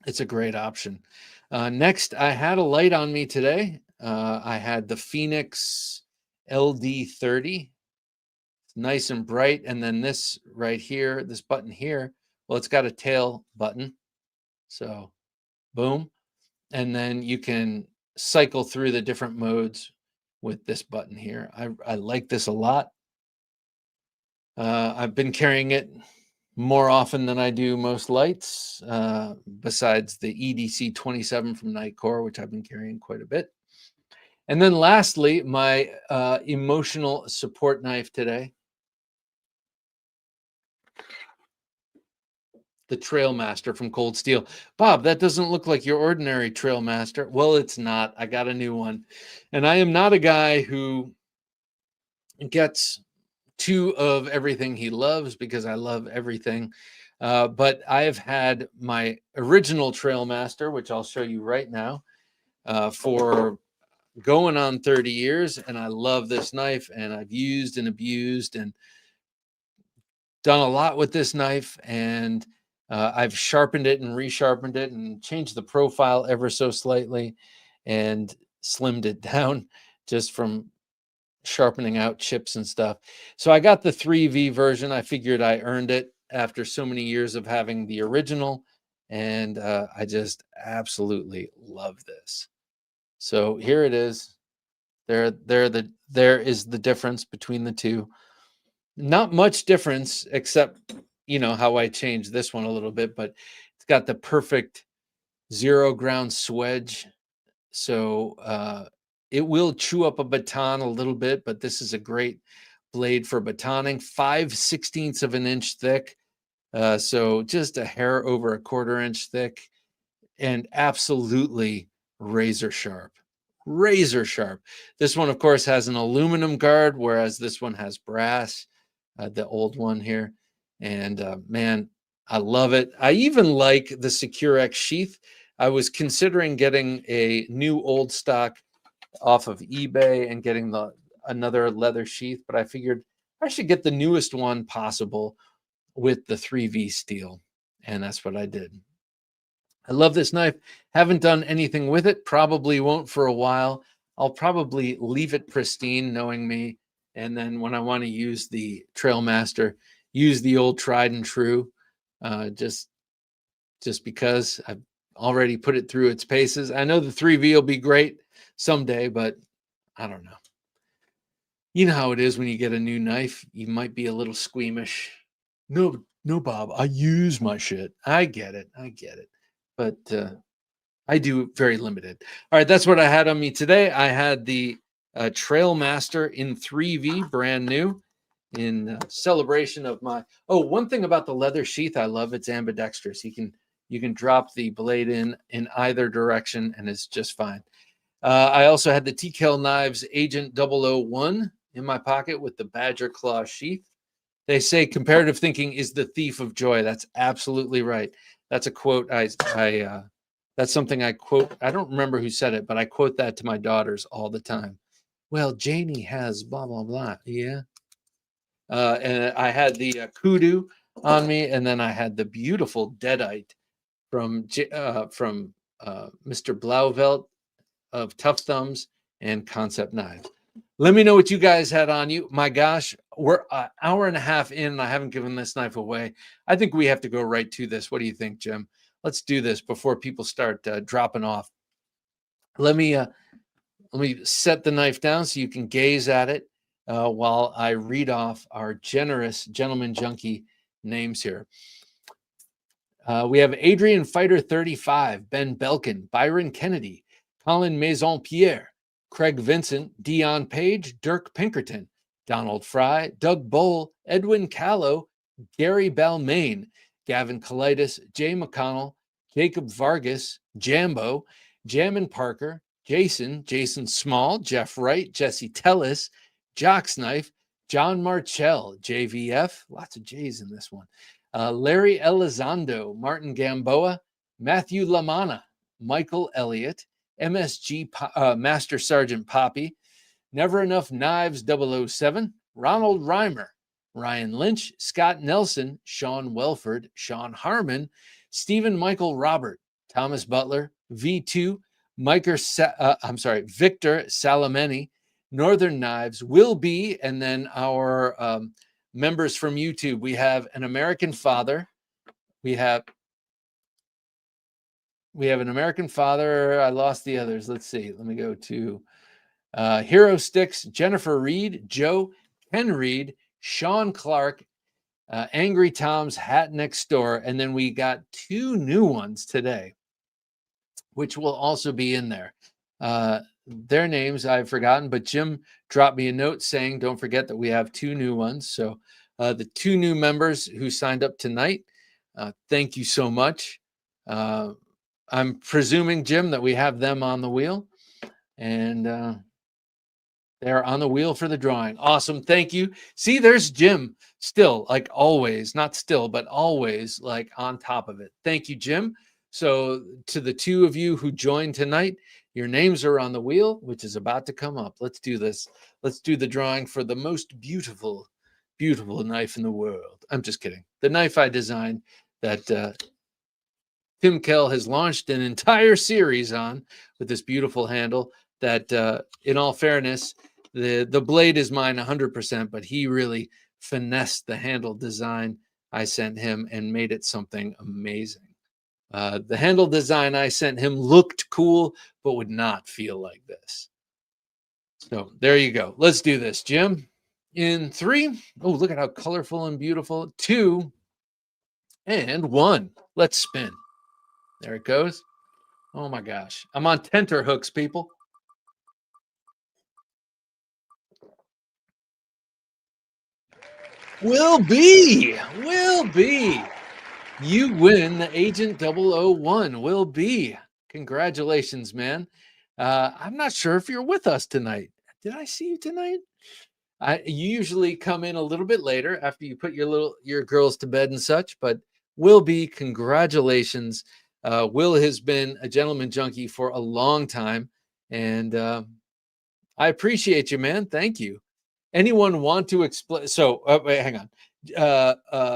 It's a great option. Next, I had a light on me today. I had the Phoenix LD30. It's nice and bright. And then this right here, this button here, well, it's got a tail button. So boom. And then you can cycle through the different modes with this button here. I like this a lot. I've been carrying it more often than I do most lights, besides the EDC 27 from Nightcore, which I've been carrying quite a bit. And then lastly, my emotional support knife today, the Trailmaster from Cold Steel. Bob, that doesn't look like your ordinary Trailmaster. Well, it's not. I got a new one. And I am not a guy who gets two of everything he loves, because I love everything. But I have had my original Trailmaster, which I'll show you right now, for going on 30 years. And I love this knife, and I've used and abused and done a lot with this knife. And I've sharpened it and resharpened it and changed the profile ever so slightly and slimmed it down just from sharpening out chips and stuff. So I got the 3V version. I figured I earned it after so many years of having the original, and I just absolutely love this. So here it is. There is the difference between the two. Not much difference, except how I changed this one a little bit, but it's got the perfect 0 ground swedge. So it will chew up a baton a little bit, but this is a great blade for batoning. 5/16 of an inch thick, so just a hair over a 1/4 inch thick, and absolutely razor sharp. Razor sharp. This one, of course, has an aluminum guard, whereas this one has brass, the old one here. And man, I love it. I even like the Secure X sheath. I was considering getting a new old stock off of eBay and getting another leather sheath, but I figured I should get the newest one possible with the 3V steel, and that's what I did. I love this knife. Haven't done anything with it. Probably won't for a while. I'll probably leave it pristine, knowing me, and then when I want to use the Trailmaster, use the old tried and true, just because I've already put it through its paces. I know the 3V will be great someday, but I don't know. You know how it is when you get a new knife. You might be a little squeamish. No, Bob, I use my shit. I get it. But I do very limited. All right, that's what I had on me today. I had the Trailmaster in 3V, brand new, in celebration of my. Oh, one thing about the leather sheath I love, it's ambidextrous. You can drop the blade in either direction, and it's just fine. I also had the TKL Knives Agent 001 in my pocket with the Badger Claw sheath. They say comparative thinking is the thief of joy. That's absolutely right. That's a quote. That's something I quote. I don't remember who said it, but I quote that to my daughters all the time. Well, Janie has blah, blah, blah. Yeah. And I had the Kudu on me, and then I had the beautiful Deadite from Mr. Blauvelt. of Tough Thumbs and Concept Knives. Let me know what you guys had on you. My gosh, we're an hour and a half in, and I haven't given this knife away. I think we have to go right to this. What do you think, Jim? Let's do this before people start dropping off. Let me set the knife down so you can gaze at it while I read off our generous Gentleman Junkie names here. We have Adrian Fighter 35, Ben Belkin, Byron Kennedy, Colin Maison Pierre, Craig Vincent, Dion Page, Dirk Pinkerton, Donald Fry, Doug Bowl, Edwin Callow, Gary Balmain, Gavin Colitis, Jay McConnell, Jacob Vargas, Jambo, Jammin Parker, Jason Small, Jeff Wright, Jesse Tellis, Jock's Knife, John Marchell, JVF, lots of J's in this one, Larry Elizondo, Martin Gamboa, Matthew Lamana, Michael Elliott, MSG Master Sergeant Poppy, Never Enough Knives 007, Ronald Reimer, Ryan Lynch, Scott Nelson, Sean Welford, Sean Harmon, Stephen Michael Robert, Thomas Butler, V2, Victor Salameni, Northern Knives, Will Be, and then our members from YouTube. We have An American Father. We have An American Father. I lost the others. Let's see. Let me go to Hero Sticks, Jennifer Reed, Joe, Ken Reed, Sean Clark, Angry Tom's Hat Next Door. And then we got 2 new ones today, which will also be in there. Their names I've forgotten, but Jim dropped me a note saying, don't forget that we have 2 new ones. So the 2 new members who signed up tonight, thank you so much. I'm presuming, Jim, that we have them on the wheel, and they're on the wheel for the drawing. Awesome. Thank you. See, there's Jim still, like always, not still, but always like on top of it. Thank you, Jim. So to the 2 of you who joined tonight, your names are on the wheel, which is about to come up. Let's do this. Let's do the drawing for the most beautiful, beautiful knife in the world. I'm just kidding. The knife I designed that Tim Kell has launched an entire series on with this beautiful handle that, in all fairness, the blade is mine 100%, but he really finessed the handle design I sent him and made it something amazing. The handle design I sent him looked cool, but would not feel like this. So there you go. Let's do this, Jim. In 3, oh, look at how colorful and beautiful. 2 and 1. Let's spin. There it goes. Oh my gosh. I'm on tenter hooks, people. Will be. You win the Agent 001. Will be. Congratulations, man. I'm not sure if you're with us tonight. Did I see you tonight? You usually come in a little bit later after you put your girls to bed and such, but Will be, congratulations. Will has been a Gentleman Junkie for a long time, and I appreciate you, man. Thank you. Anyone want to explain? So wait, hang on.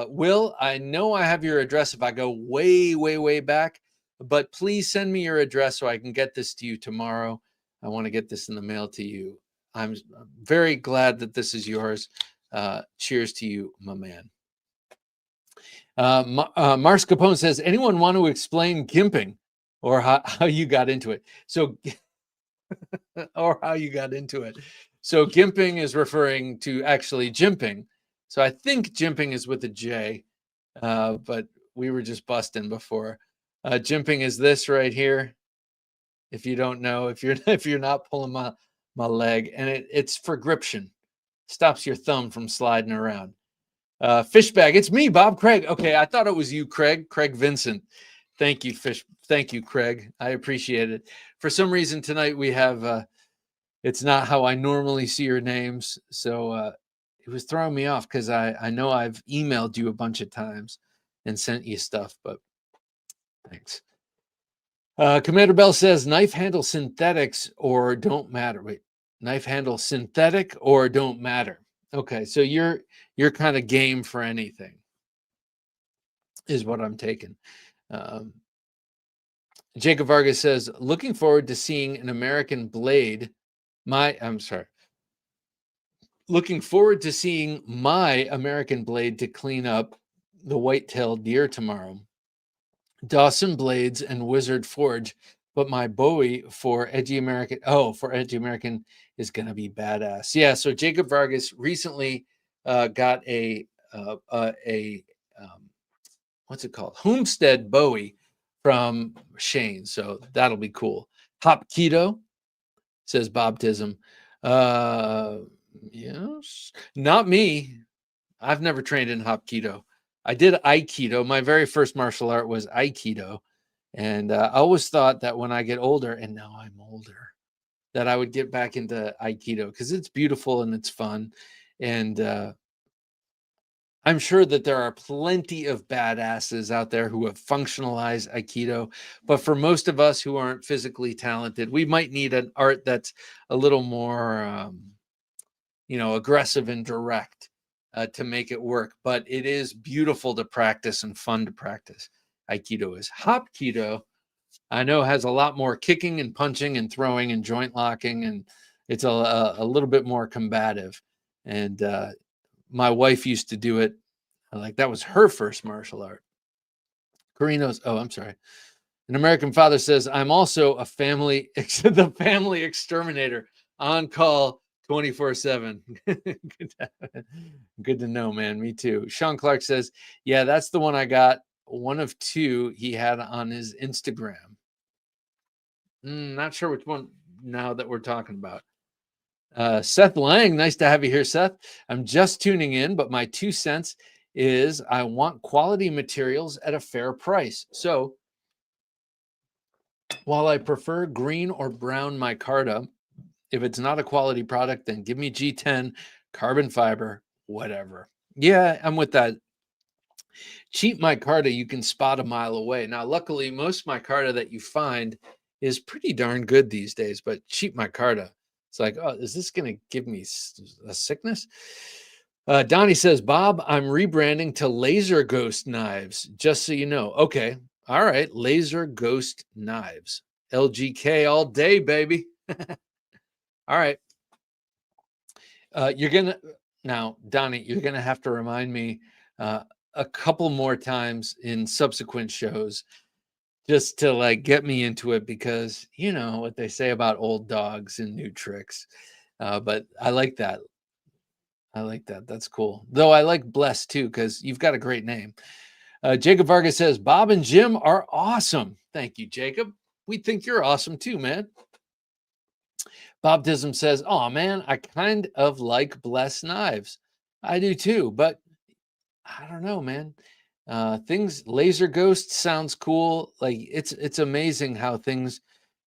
Will, I know I have your address if I go way, way, way back, but please send me your address so I can get this to you tomorrow. I want to get this in the mail to you. I'm very glad that this is yours. Cheers to you, my man. Mars Capone says, anyone want to explain gimping or how you got into it? So, or how you got into it. So gimping is referring to actually jimping. So I think jimping is with a J, but we were just busting before. Jimping is this right here. If you don't know, if you're not pulling my leg, and it's for gription, stops your thumb from sliding around. Fish bag, it's me, Bob Craig. Okay, I thought it was you, Craig Vincent. Thank you, Thank you, Craig. I appreciate it. For some reason tonight we have. It's not how I normally see your names, so it was throwing me off because I know I've emailed you a bunch of times and sent you stuff, but thanks. Commander Bell says knife handle synthetics or don't matter. Wait, knife handle synthetic or don't matter. Okay, so you're kind of game for anything, is what I'm taking. Jacob Vargas says, looking forward to seeing an American blade. Looking forward to seeing my American blade to clean up the white-tailed deer tomorrow. Dawson Blades and Wizard Forge, but my Bowie for Edgy American. Oh, for Edgy American is going to be badass. Yeah. So Jacob Vargas recently got a what's it called? Homestead Bowie from Shane. So that'll be cool. Hop Keto, says Bob Tism. Yes, not me. I've never trained in Hop Keto. I did Aikido. My very first martial art was Aikido. And I always thought that when I get older, and now I'm older, that I would get back into Aikido because it's beautiful and it's fun. And I'm sure that there are plenty of badasses out there who have functionalized Aikido. But for most of us who aren't physically talented, we might need an art that's a little more, aggressive and direct to make it work. But it is beautiful to practice and fun to practice. Aikido is. Hop Keto, I know, has a lot more kicking and punching and throwing and joint locking, and it's a little bit more combative. And my wife used to do it. Like that was her first martial art. Carino's. Oh, I'm sorry. An American father says, I'm also the family exterminator on call 24/7. Good to know, man. Me too. Sean Clark says, yeah, that's the one I got. One of two he had on his Instagram. Not sure which one now that we're talking about. Seth Lang, nice to have you here, Seth. I'm just tuning in, but my 2 cents is I want quality materials at a fair price. So while I prefer green or brown micarta, if it's not a quality product, then give me G10, carbon fiber, whatever. Yeah, I'm with that. Cheap micarta you can spot a mile away. Now, luckily, most micarta that you find is pretty darn good these days, but cheap micarta, it's like, oh, is this going to give me a sickness? Donnie says, Bob, I'm rebranding to Laser Ghost Knives, just so you know. Okay. All right. Laser Ghost Knives. LGK all day, baby. All right. Now, Donnie, you're going to have to remind me a couple more times in subsequent shows just to like get me into it, because you know what they say about old dogs and new tricks. But I like that. That's cool. Though I like Bless too, because you've got a great name. Jacob Vargas says, Bob and Jim are awesome. Thank you, Jacob. We think you're awesome too, man. Bob Dism says, oh man, I kind of like Bless knives. I do too, but I don't know, man. Laser Ghost sounds cool. Like it's amazing how things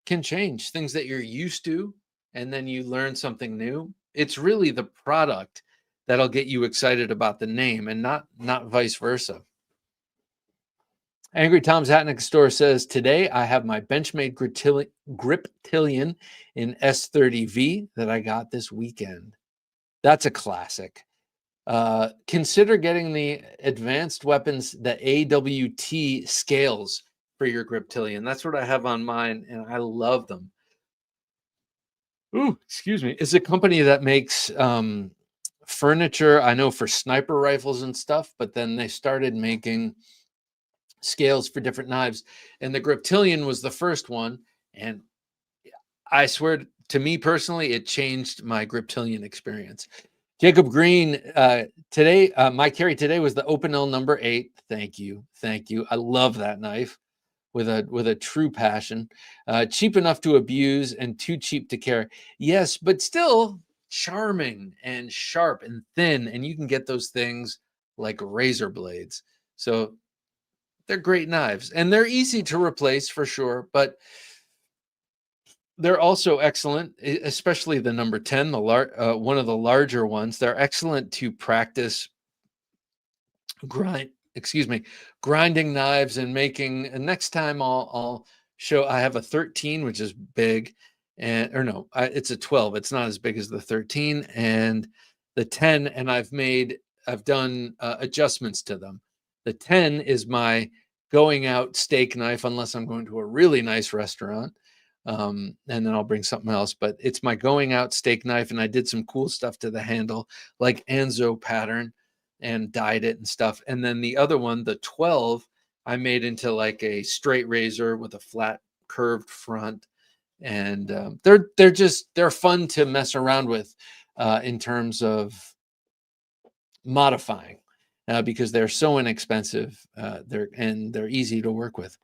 can change. Things that you're used to, and then you learn something new. It's really the product that'll get you excited about the name, and not vice versa. Angry Tom's Hatnick Store says, today I have my Benchmade Griptilian in S30V that I got this weekend. That's a classic. Consider getting the Advanced Weapons, the AWT scales for your Griptilian. That's what I have on mine, and I love them. Ooh, excuse me. It's a company that makes furniture, I know, for sniper rifles and stuff, but then they started making scales for different knives, and the Griptilian was the first one, and I swear to me personally, it changed my Griptilian experience. Jacob Green, today, my carry today was the Opinel number 8. Thank you. I love that knife with a true passion. Cheap enough to abuse and too cheap to carry. Yes, but still charming and sharp and thin, and you can get those things like razor blades. So they're great knives, and they're easy to replace for sure, but they're also excellent, especially the number 10, one of the larger ones. They're excellent to practice grinding knives and making. And next time I'll show. I have a 13, which is big, it's a 12. It's not as big as the 13 and the 10, and I've done adjustments to them. The 10 is my going out steak knife, unless I'm going to a really nice restaurant. And then I'll bring something else, but it's my going out steak knife. And I did some cool stuff to the handle, like Anzo pattern, and dyed it and stuff. And then the other one, the 12, I made into like a straight razor with a flat curved front. And they're fun to mess around with in terms of modifying because they're so inexpensive. They're easy to work with.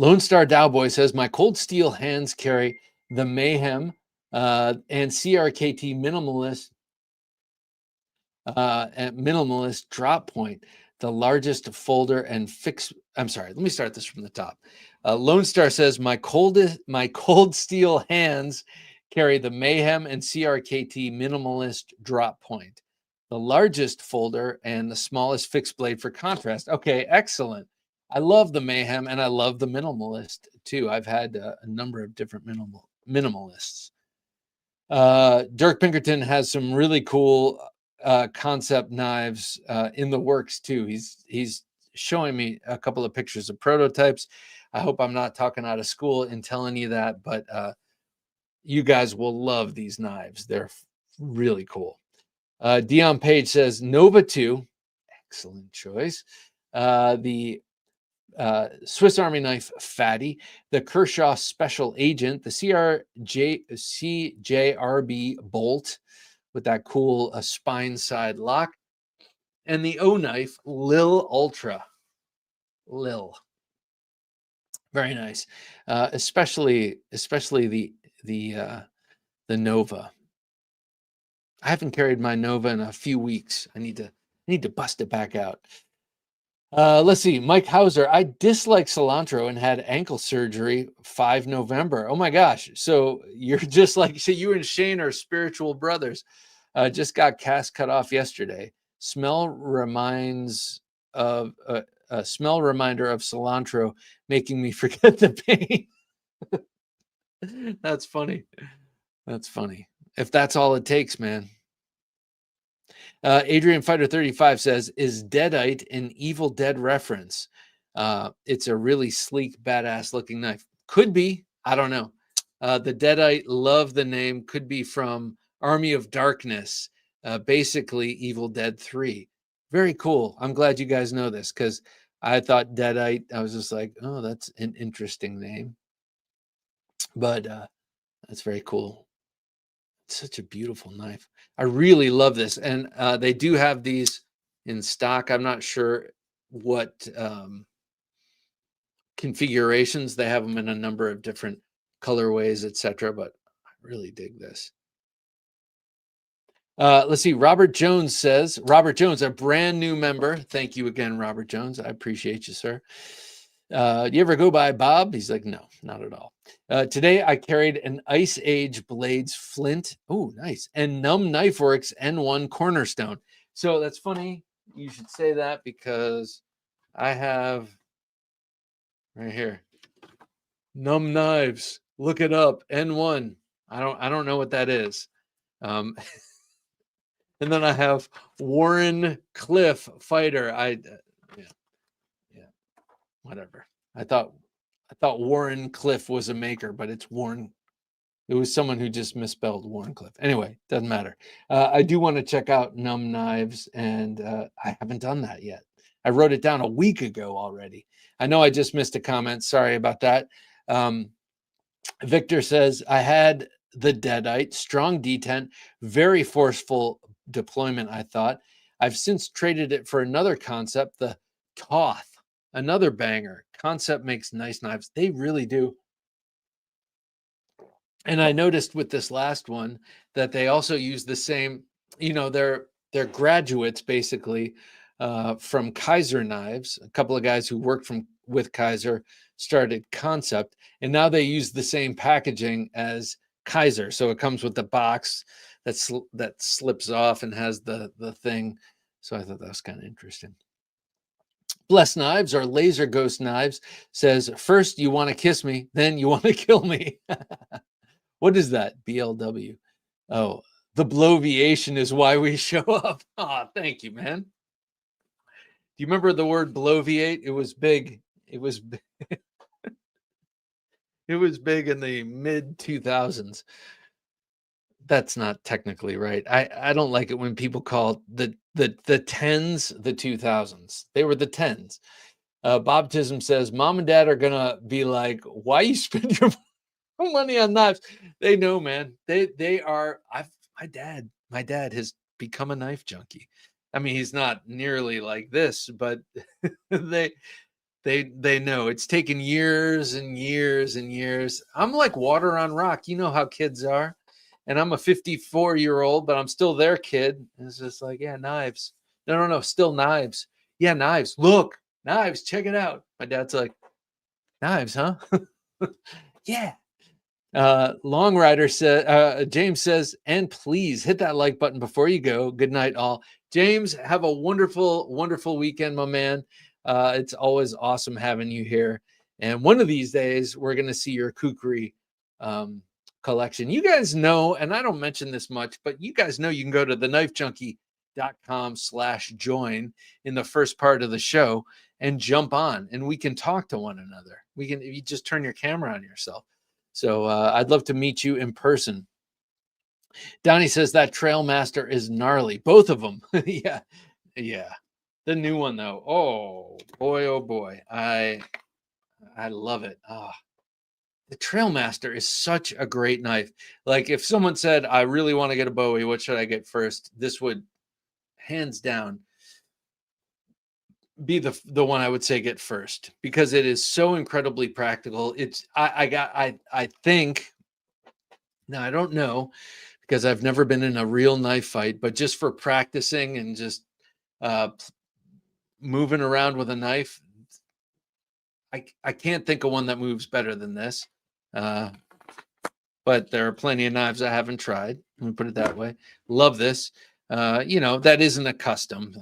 Lone Star Dowboy says, my cold steel hands carry the Mayhem and CRKT minimalist drop point, the largest folder and fix. I'm sorry, let me start this from the top. Lone Star says, my cold steel hands carry the Mayhem and CRKT minimalist drop point, the largest folder and the smallest fixed blade for contrast. Okay, excellent. I love the Mayhem and I love the minimalist too. I've had a number of different minimalists. Dirk Pinkerton has some really cool concept knives in the works too. He's showing me a couple of pictures of prototypes. I hope I'm not talking out of school in telling you that, but you guys will love these knives. They're really cool. Dion Page says Nova 2, excellent choice. The Swiss Army knife Fatty, the Kershaw Special Agent, the CJRB Bolt with that cool spine side lock, and the O knife Lil Ultra. Lil, very nice, especially the Nova. I haven't carried my Nova in a few weeks. I need to bust it back out. Let's see. Mike Hauser, I dislike cilantro and had ankle surgery 5 November. Oh my gosh. So you're just like, so you and Shane are spiritual brothers. Just got cast cut off yesterday. Smell reminder of cilantro, making me forget the pain. That's funny. That's funny. If that's all it takes, man. Adrian Fighter 35 says, is Deadite an Evil Dead reference? It's a really sleek, badass looking knife. Could be. I don't know. The Deadite, love the name. Could be from Army of Darkness, basically Evil Dead 3. Very cool. I'm glad you guys know this because I thought Deadite, I was just like, oh, that's an interesting name. But that's very cool. It's such a beautiful knife. I really love this. And they do have these in stock. I'm not sure what configurations. They have them in a number of different colorways, etc. But I really dig this. Let's see. Robert Jones says, Robert Jones, a brand new member. Thank you again, Robert Jones. I appreciate you, sir. Do you ever go by Bob? He's like, no, not at all. Today I carried an Ice Age Blades Flint. Oh, nice. And Numb Knife Works N1 Cornerstone. So that's funny. You should say that because I have right here Numb Knives. Look it up. N1. I don't know what that is. And then I have Warren Cliff Fighter. Yeah, whatever. I thought Warren Cliff was a maker, but it's Warren. It was someone who just misspelled Warren Cliff. Anyway, doesn't matter. I do want to check out Numb Knives, and I haven't done that yet. I wrote it down a week ago already. I know I just missed a comment. Sorry about that. Victor says, I had the Deadite, strong detent, very forceful deployment, I thought. I've since traded it for another concept, the Toth, another banger. Concept makes nice knives. They really do. And I noticed with this last one that they also use the same, they're graduates basically from Kaiser Knives. A couple of guys who worked with Kaiser started Concept, and now they use the same packaging as Kaiser. So it comes with the box that slips off and has the thing. So I thought that was kind of interesting. Blessed Knives, or Laser Ghost Knives, says, first you want to kiss me, then you want to kill me. What is that? BLW. Oh, the bloviation is why we show up. Oh, thank you, man. you remember the word bloviate? It was big. It was it was big in the mid 2000s. That's not technically right. I don't like it when people call the tens the 2000s. They were the tens. Bob Tism says, Mom and Dad are gonna be like, why you spend your money on knives? They know, man. They are. My dad has become a knife junkie. I mean, he's not nearly like this, but they they know it's taken years and years and years. I'm like water on rock. You know how kids are. And I'm a 54-year-old, but I'm still their kid. And it's just like, yeah, knives. No, still knives. Yeah, knives. Look, knives. Check it out. My dad's like, knives, huh? Yeah. Long Rider said, James says, and please hit that like button before you go. Good night, all. James, have a wonderful, wonderful weekend, my man. It's always awesome having you here. And one of these days, we're going to see your kukri collection. You guys know, and I don't mention this much, but you guys know you can go to TheKnifeJunkie.com/join in the first part of the show and jump on, and we can talk to one another. You just turn your camera on yourself. So I'd love to meet you in person. Donnie says that Trailmaster is gnarly. Both of them. Yeah. The new one though. Oh boy. I love it. The Trailmaster is such a great knife. Like if someone said, I really want to get a Bowie, what should I get first? This would hands down be the one I would say get first, because it is so incredibly practical. I think, now I don't know because I've never been in a real knife fight, but just for practicing and just moving around with a knife, I can't think of one that moves better than this. But there are plenty of knives I haven't tried. Let me put it that way. Love this. That isn't a custom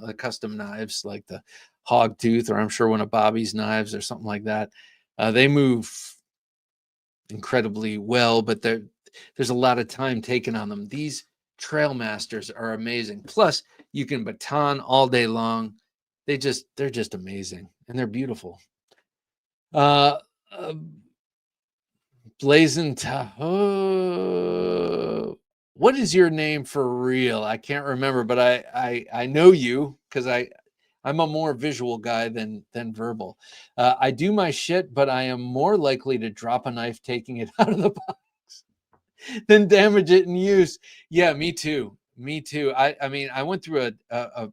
knives like the Hogtooth, or I'm sure one of Bobby's knives or something like that. They move incredibly well, but there's a lot of time taken on them. These Trailmasters are amazing. Plus, you can baton all day long. They're just amazing, and they're beautiful. Blazing Tahoe. What is your name for real? I can't remember, but I know you because I'm a more visual guy than verbal. I do my shit, but I am more likely to drop a knife taking it out of the box than damage it in use. Yeah, me too. I mean, I went through a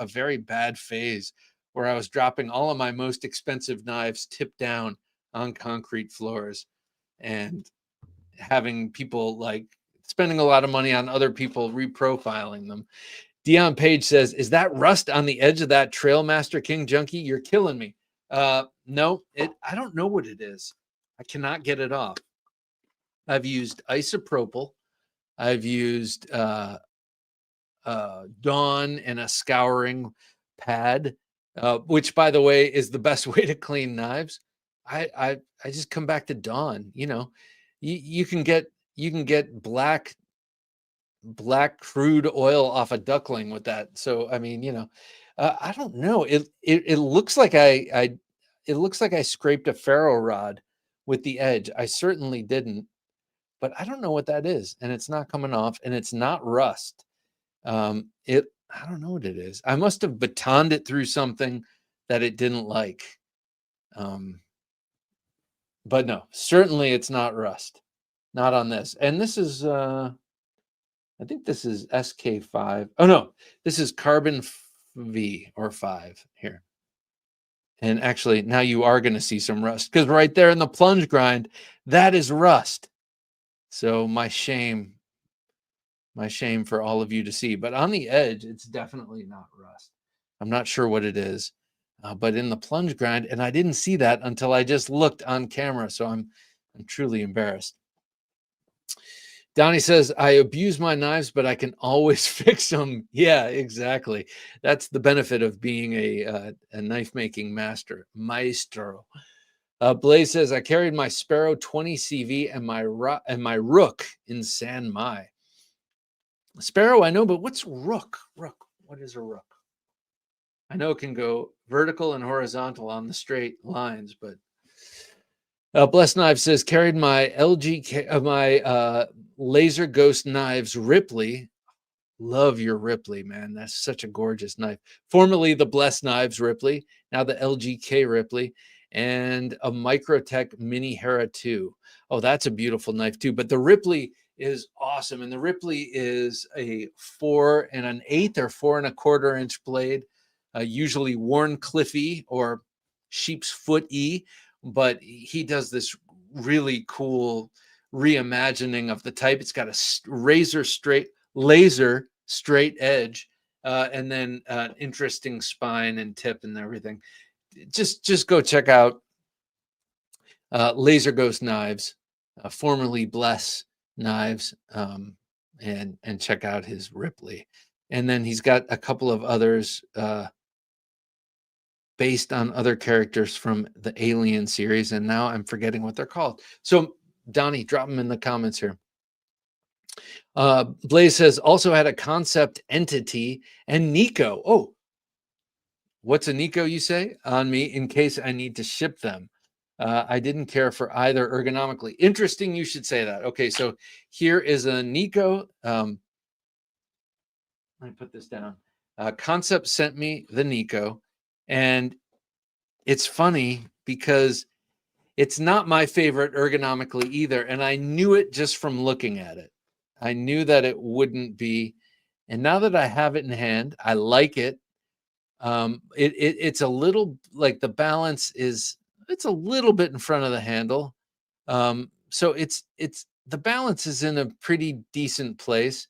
very bad phase where I was dropping all of my most expensive knives tip down on concrete floors and having people like spending a lot of money on other people reprofiling them. Dion Page says, is that rust on the edge of that Trailmaster King Junkie? You're killing me. No, I don't know what it is. I cannot get it off. I've used isopropyl. I've used Dawn and a scouring pad, which, by the way, is the best way to clean knives. I just come back to Dawn. You can get black crude oil off a duckling with that. So I mean, I don't know. It looks like it looks like I scraped a ferro rod with the edge. I certainly didn't, but I don't know what that is, and it's not coming off, and it's not rust. I don't know what it is. I must have batoned it through something that it didn't like. But no, certainly it's not rust. Not on this. And this is I think this is SK5. Oh no, this is Carbon V or 5 here. And actually, now you are going to see some rust, because right there in the plunge grind, that is rust. So my shame for all of you to see. But on the edge, it's definitely not rust. I'm not sure what it is, but in the plunge grind, and I didn't see that until I just looked on camera. So I'm truly embarrassed. Donnie says, I abuse my knives, but I can always fix them. Yeah, exactly. That's the benefit of being a knife making maestro. Blaze says, I carried my Sparrow 20 CV and my Rook in San Mai. Sparrow, I know, but what's Rook? What is a Rook? I know it can go vertical and horizontal on the straight lines, but Blessed Knives says, carried my my Laser Ghost Knives Ripley. Love your Ripley, man. That's such a gorgeous knife. Formerly the Blessed Knives Ripley, now the LGK Ripley, and a Microtech Mini Hera 2. Oh, that's a beautiful knife too. But the Ripley is awesome. And the Ripley is a 4 1/8 or 4 1/4 inch blade, usually Warncliffe or sheep's foot E. But he does this really cool reimagining of the type. It's got a laser straight edge, and then interesting spine and tip and everything. Just go check out Laser Ghost Knives, formerly Bless Knives, and check out his Ripley. And then he's got a couple of others based on other characters from the Alien series, and now I'm forgetting what they're called. So Donnie, drop them in the comments here. Blaze says also had a concept entity and Nico. Oh, what's a Nico, you say? On me in case I need to ship them. I didn't care for either ergonomically. Interesting, you should say that. Okay, so here is a Nico. Let me put this down. Concept sent me the Nico, and it's funny because it's not my favorite ergonomically either, and I knew it just from looking at it. I knew that it wouldn't be, and now that I have it in hand, I like it. It's a little like the balance is it's a little bit in front of the handle, so it's the balance is in a pretty decent place,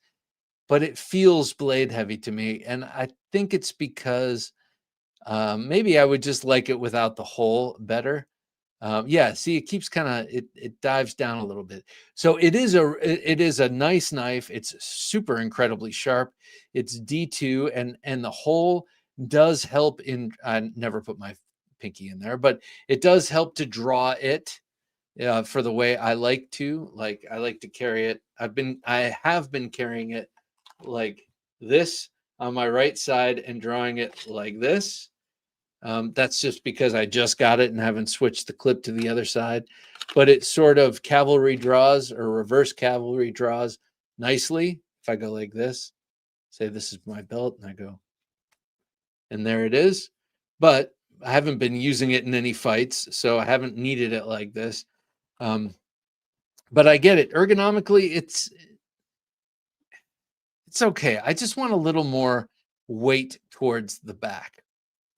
but it feels blade heavy to me, and I think it's because maybe I would just like it without the hole better. Yeah, see, it keeps kind of it dives down a little bit. So it is a nice knife. It's super incredibly sharp. It's D2, and the hole does help in. I never put my pinky in there, but it does help to draw it for the way I like to. Like I like to carry it. I have been carrying it like this on my right side and drawing it like this. That's just because I just got it and haven't switched the clip to the other side, but it sort of cavalry draws or reverse cavalry draws nicely. If I go like this, say this is my belt, and I go, and there it is. But I haven't been using it in any fights, so I haven't needed it like this. But I get it. Ergonomically, it's okay. I just want a little more weight towards the back.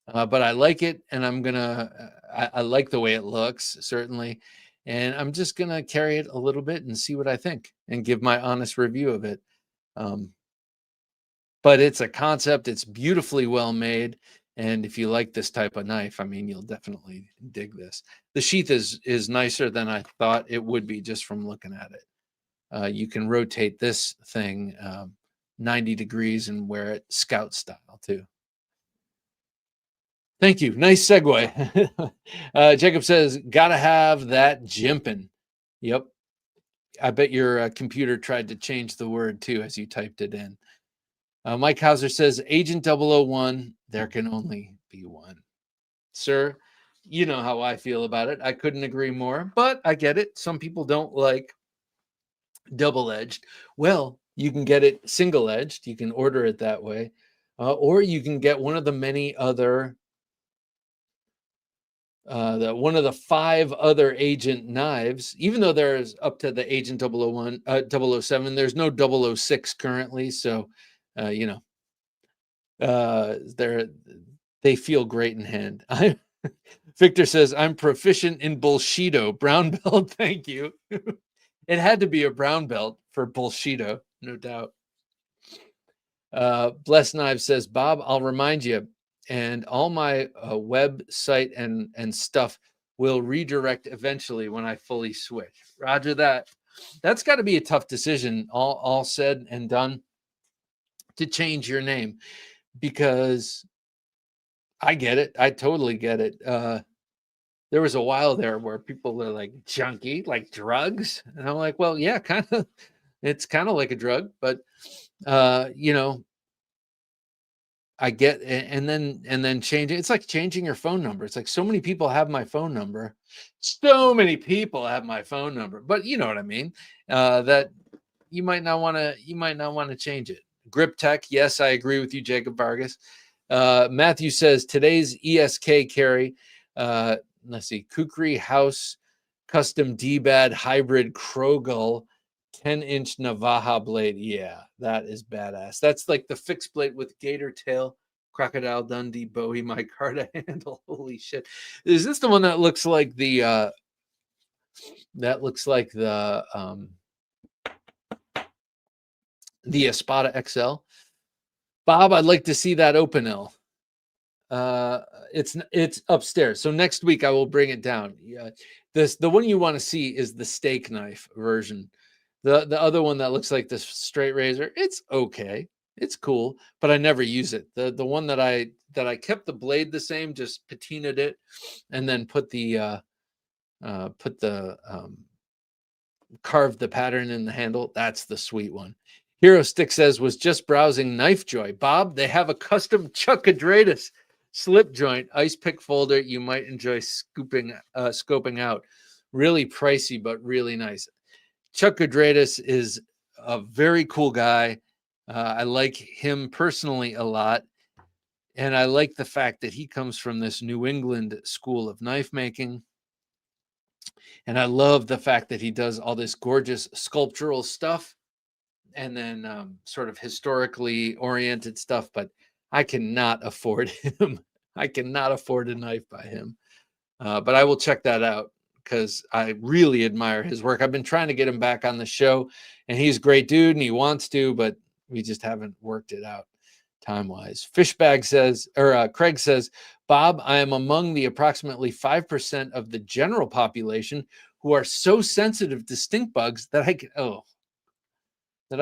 But I like it, and I'm gonna. I like the way it looks, certainly, and I'm just gonna carry it a little bit and see what I think, and give my honest review of it. But it's a concept. It's beautifully well made, and if you like this type of knife, I mean, you'll definitely dig this. The sheath is nicer than I thought it would be just from looking at it. You can rotate this thing 90 degrees and wear it scout style too. Thank you. Nice segue. Jacob says, gotta have that jimpin'. Yep. I bet your computer tried to change the word too as you typed it in. Mike Hauser says, Agent 001, there can only be one. Sir, you know how I feel about it. I couldn't agree more, but I get it. Some people don't like double-edged. Well, you can get it single-edged. You can order it that way. Or you can get one of the many other one of the 5 other agent knives, even though there's up to the Agent 001, 007, there's no 006 currently. So, you know, they feel great in hand. Victor says, I'm proficient in Bullshido. Brown belt, thank you. It had to be a brown belt for Bullshido, no doubt. Blessed Knives says, Bob, I'll remind you, and all my website and stuff will redirect eventually when I fully switch. Roger that. That's got to be a tough decision, all said and done, to change your name, because I get it. I totally get it. There was a while there where people were like, junkie, like drugs. And I'm like, well, yeah, kind of. It's kind of like a drug, but, you know, I get, and then changing. It's like changing your phone number. It's like so many people have my phone number. So many people have my phone number, but you know what I mean. That you might not want to. You might not want to change it. Grip Tech. Yes, I agree with you, Jacob Vargas. Matthew says today's ESK carry. Let's see, Kukri House custom D-Bad hybrid Krogel 10-inch Navaja blade. Yeah, that is badass. That's like the fixed blade with gator tail, Crocodile Dundee, Bowie micarta handle. Holy shit. Is this the one that looks like the Espada XL? Bob, I'd like to see that open L. It's upstairs. So next week I will bring it down. Yeah, the one you want to see is the steak knife version. The other one that looks like this straight razor, it's okay, it's cool, but I never use it. The one that I kept the blade the same, just patinaed it, and then carved the pattern in the handle. That's the sweet one. Hero Stick says was just browsing Knife Joy. Bob, they have a custom Chuckadratus slip joint ice pick folder you might enjoy scoping out. Really pricey, but really nice. Chuckadratus is a very cool guy. I like him personally a lot. And I like the fact that he comes from this New England school of knife making. And I love the fact that he does all this gorgeous sculptural stuff and then sort of historically oriented stuff. But I cannot afford him. I cannot afford a knife by him. But I will check that out because I really admire his work. I've been trying to get him back on the show, and he's a great dude, and he wants to, but we just haven't worked it out time-wise. Fishbag says, or Craig says, Bob, I am among the approximately 5% of the general population who are so sensitive to stink bugs that I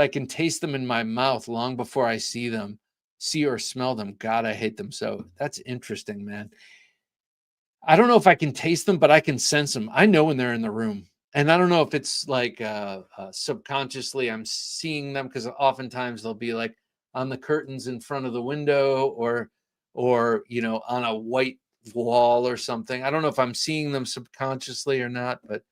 can taste them in my mouth long before I see or smell them. God, I hate them so. That's interesting, man. I don't know if I can taste them, but I can sense them. I know when they're in the room. And I don't know if it's like subconsciously I'm seeing them, because oftentimes they'll be like on the curtains in front of the window or on a white wall or something. I don't know if I'm seeing them subconsciously or not, but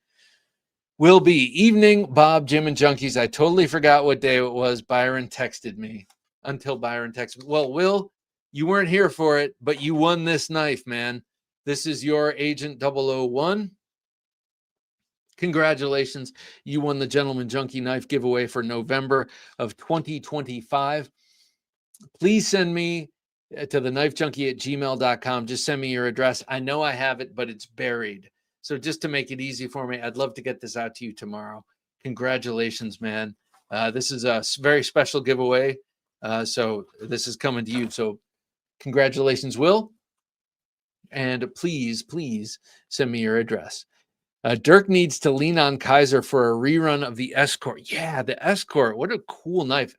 will be. Evening, Bob, Jim, and Junkies. I totally forgot what day it was. Byron texted me until Byron texted me. Well, Will, you weren't here for it, but you won this knife, man. This is your Agent 001. Congratulations. You won the Gentleman Junkie knife giveaway for November of 2025. Please send me to TheKnifeJunkie@gmail.com. Just send me your address. I know I have it, but it's buried. So just to make it easy for me, I'd love to get this out to you tomorrow. Congratulations, man. This is a very special giveaway. So this is coming to you. So congratulations, Will. And please send me your address. Dirk needs to lean on Kaiser for a rerun of the Escort. Yeah, the Escort. What a cool knife.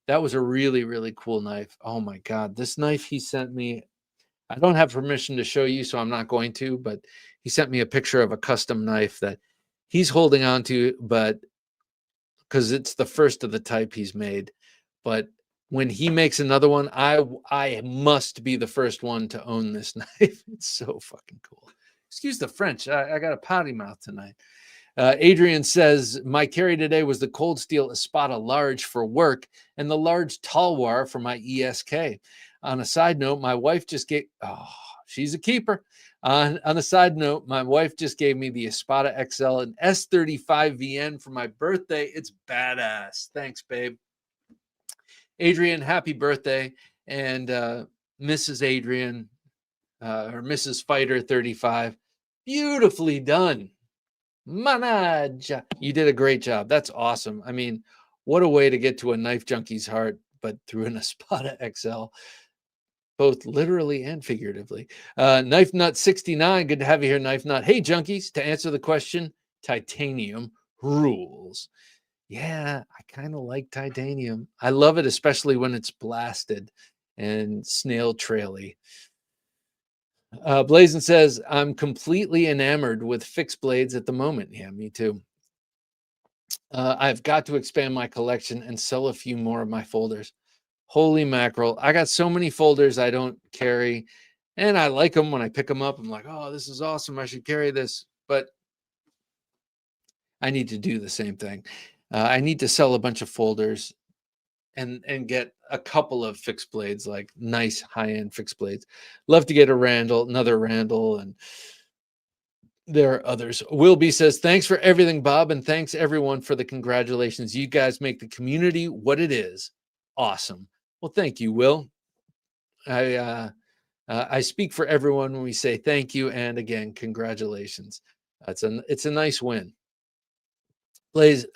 That was a really, really cool knife. Oh my God. This knife he sent me, I don't have permission to show you, so I'm not going to, but he sent me a picture of a custom knife that he's holding on to, but because it's the first of the type he's made. But when he makes another one, I must be the first one to own this knife. It's so fucking cool. Excuse the French. I got a potty mouth tonight. Adrian says, my carry today was the Cold Steel Espada Large for work and the large Talwar for my ESK. On a side note, my wife just gave, she's a keeper. On a side note, my wife just gave me the Espada XL and S35 VN for my birthday. It's badass. Thanks, babe. Adrian, happy birthday. And Mrs. Adrian, or Mrs. Fighter 35, beautifully done. Manage. You did a great job. That's awesome. I mean, what a way to get to a knife junkie's heart, but through an Espada XL, both literally and figuratively. Knife Nut 69, good to have you here, Knife Nut. Hey, junkies, to answer the question, titanium rules. Yeah, I kind of like titanium. I love it, especially when it's blasted and snail traily. Blazin says, I'm completely enamored with fixed blades at the moment. Yeah, me too. I've got to expand my collection and sell a few more of my folders. Holy mackerel. I got so many folders I don't carry, and I like them when I pick them up. I'm like, oh, this is awesome. I should carry this. But I need to do the same thing. I need to sell a bunch of folders and get a couple of fixed blades, like nice high-end fixed blades. Love to get another Randall, and there are others. Wilby says, thanks for everything, Bob, and thanks everyone for the congratulations. You guys make the community what it is. Awesome. Well, thank you, Will. I speak for everyone when we say thank you, and again, congratulations. It's a nice win. Blaze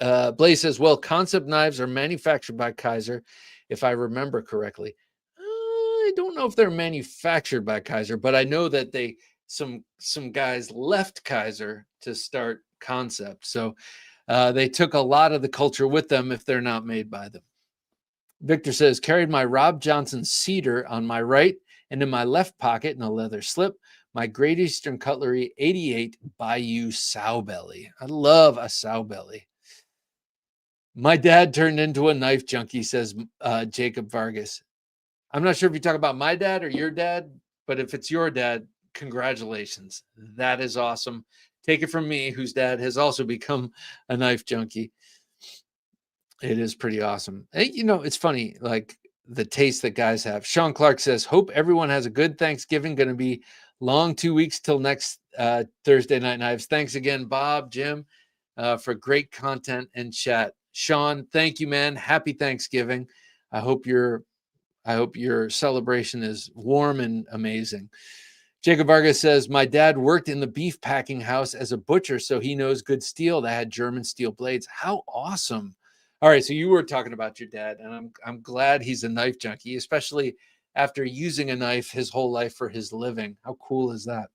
says, well, concept knives are manufactured by Kaiser, if I remember correctly. I don't know if they're manufactured by Kaiser, but I know that some guys left Kaiser to start Concept. So they took a lot of the culture with them if they're not made by them. Victor says, carried my Rob Johnson cedar on my right and in my left pocket in a leather slip, my Great Eastern Cutlery 88 Bayou sow belly. I love a sow belly. My dad turned into a knife junkie, says Jacob Vargas. I'm not sure if you talk about my dad or your dad, but if it's your dad, congratulations. That is awesome. Take it from me, whose dad has also become a knife junkie. It is pretty awesome. Hey, it's funny, like the taste that guys have. Sean Clark says, hope everyone has a good Thanksgiving. Going to be long 2 weeks till next Thursday Night Knives. Thanks again, Bob, Jim, for great content and chat. Sean, thank you, man. Happy Thanksgiving. I hope your celebration is warm and amazing. Jacob Vargas says, my dad worked in the beef packing house as a butcher, so he knows good steel. That had German steel blades. How awesome. All right, so you were talking about your dad, and I'm glad he's a knife junkie, especially after using a knife his whole life for his living. How cool is that?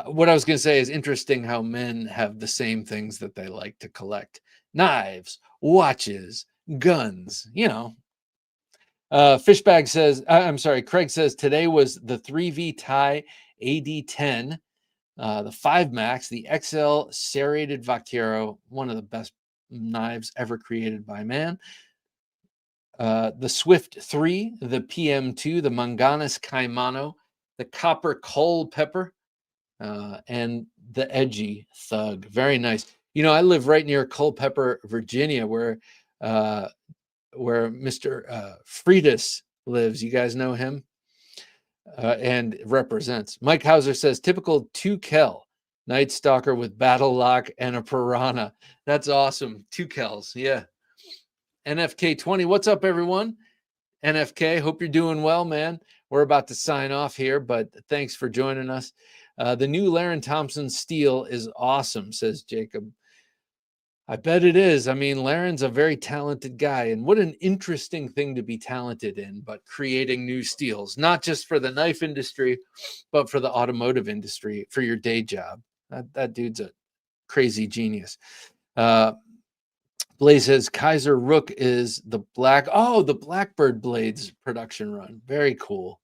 What I was going to say is interesting how men have the same things that they like to collect. Knives, watches, guns, Fishbag says, I'm sorry, Craig says, today was the 3V tie AD10, the 5 Max, the XL serrated vaquero, one of the best knives ever created by man. The Swift 3, the PM2, the Manganas Caimano, the Copper Culpeper, and the Edgy Thug. Very nice. I live right near Culpeper, Virginia, where Mr. Friedis lives. You guys know him and represents. Mike Hauser says, typical 2-kel Night Stalker with battle lock and a piranha. That's awesome. 2-kels. Yeah. NFK20. What's up, everyone? NFK, hope you're doing well, man. We're about to sign off here, but thanks for joining us. The new Laren Thompson steel is awesome, says Jacob. I bet it is. I mean, Laren's a very talented guy, and what an interesting thing to be talented in, but creating new steels, not just for the knife industry, but for the automotive industry, for your day job. That dude's a crazy genius. Blaze says Kaiser Rook is the Blackbird Blades production run. Very cool.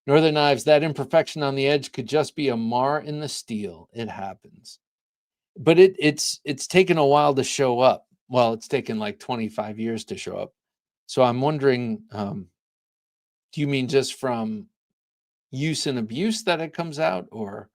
Northern Knives, that imperfection on the edge could just be a mar in the steel. It happens. But it's taken a while to show up. Well, it's taken like 25 years to show up. So I'm wondering, do you mean just from use and abuse that it comes out, or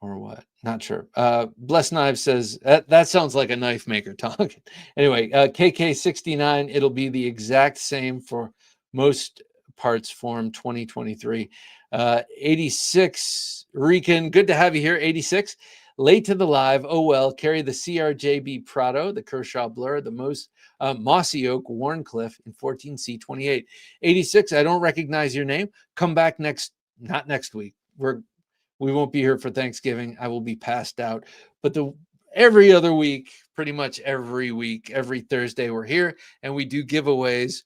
what? Not sure. Blessed Knives says that sounds like a knife maker talking. Anyway, KK69, it'll be the exact same for most parts form 2023. 86 Rican, good to have you here. 86. Late to the live. Oh, well, carry the CRJB Prado, the Kershaw Blur, the most Mossy Oak Warncliffe in 14C28. 86, I don't recognize your name. Come back not next week. We won't be here for Thanksgiving. I will be passed out. But every other week, pretty much every week, every Thursday, we're here, and we do giveaways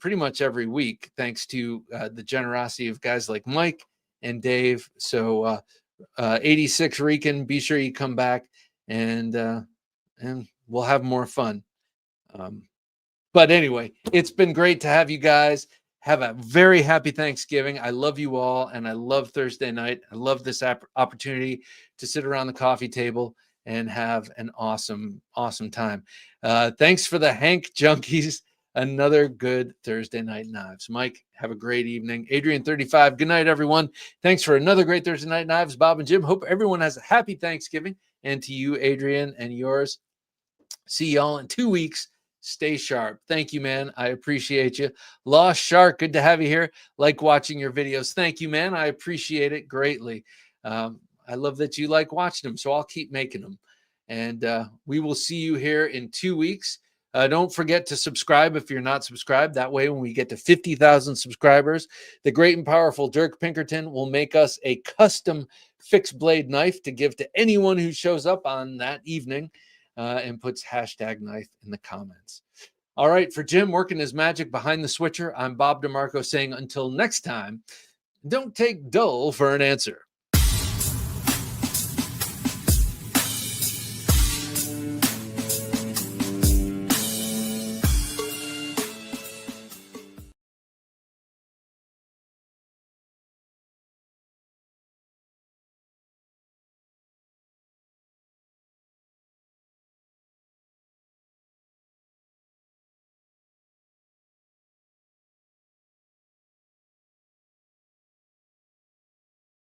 pretty much every week, thanks to the generosity of guys like Mike and Dave. So 86 Rican, be sure you come back, and we'll have more fun. But anyway, it's been great to have you guys. Have a very happy Thanksgiving. I love you all, and I love Thursday night. I love this opportunity to sit around the coffee table and have an awesome, awesome time. Thanks for the Hank Junkies. Another good Thursday Night Knives. Mike, have a great evening. Adrian 35, good night, everyone. Thanks for another great Thursday Night Knives. Bob and Jim, hope everyone has a happy Thanksgiving. And to you, Adrian, and yours. See y'all in 2 weeks. Stay sharp. Thank you, man. I appreciate you. Lost Shark, good to have you here. Like watching your videos. Thank you, man. I appreciate it greatly. I love that you like watching them, so I'll keep making them. And we will see you here in 2 weeks. Don't forget to subscribe if you're not subscribed. That way, when we get to 50,000 subscribers, the great and powerful Dirk Pinkerton will make us a custom fixed blade knife to give to anyone who shows up on that evening and puts #knife in the comments. All right, for Jim working his magic behind the switcher, I'm Bob DeMarco saying until next time, don't take dull for an answer.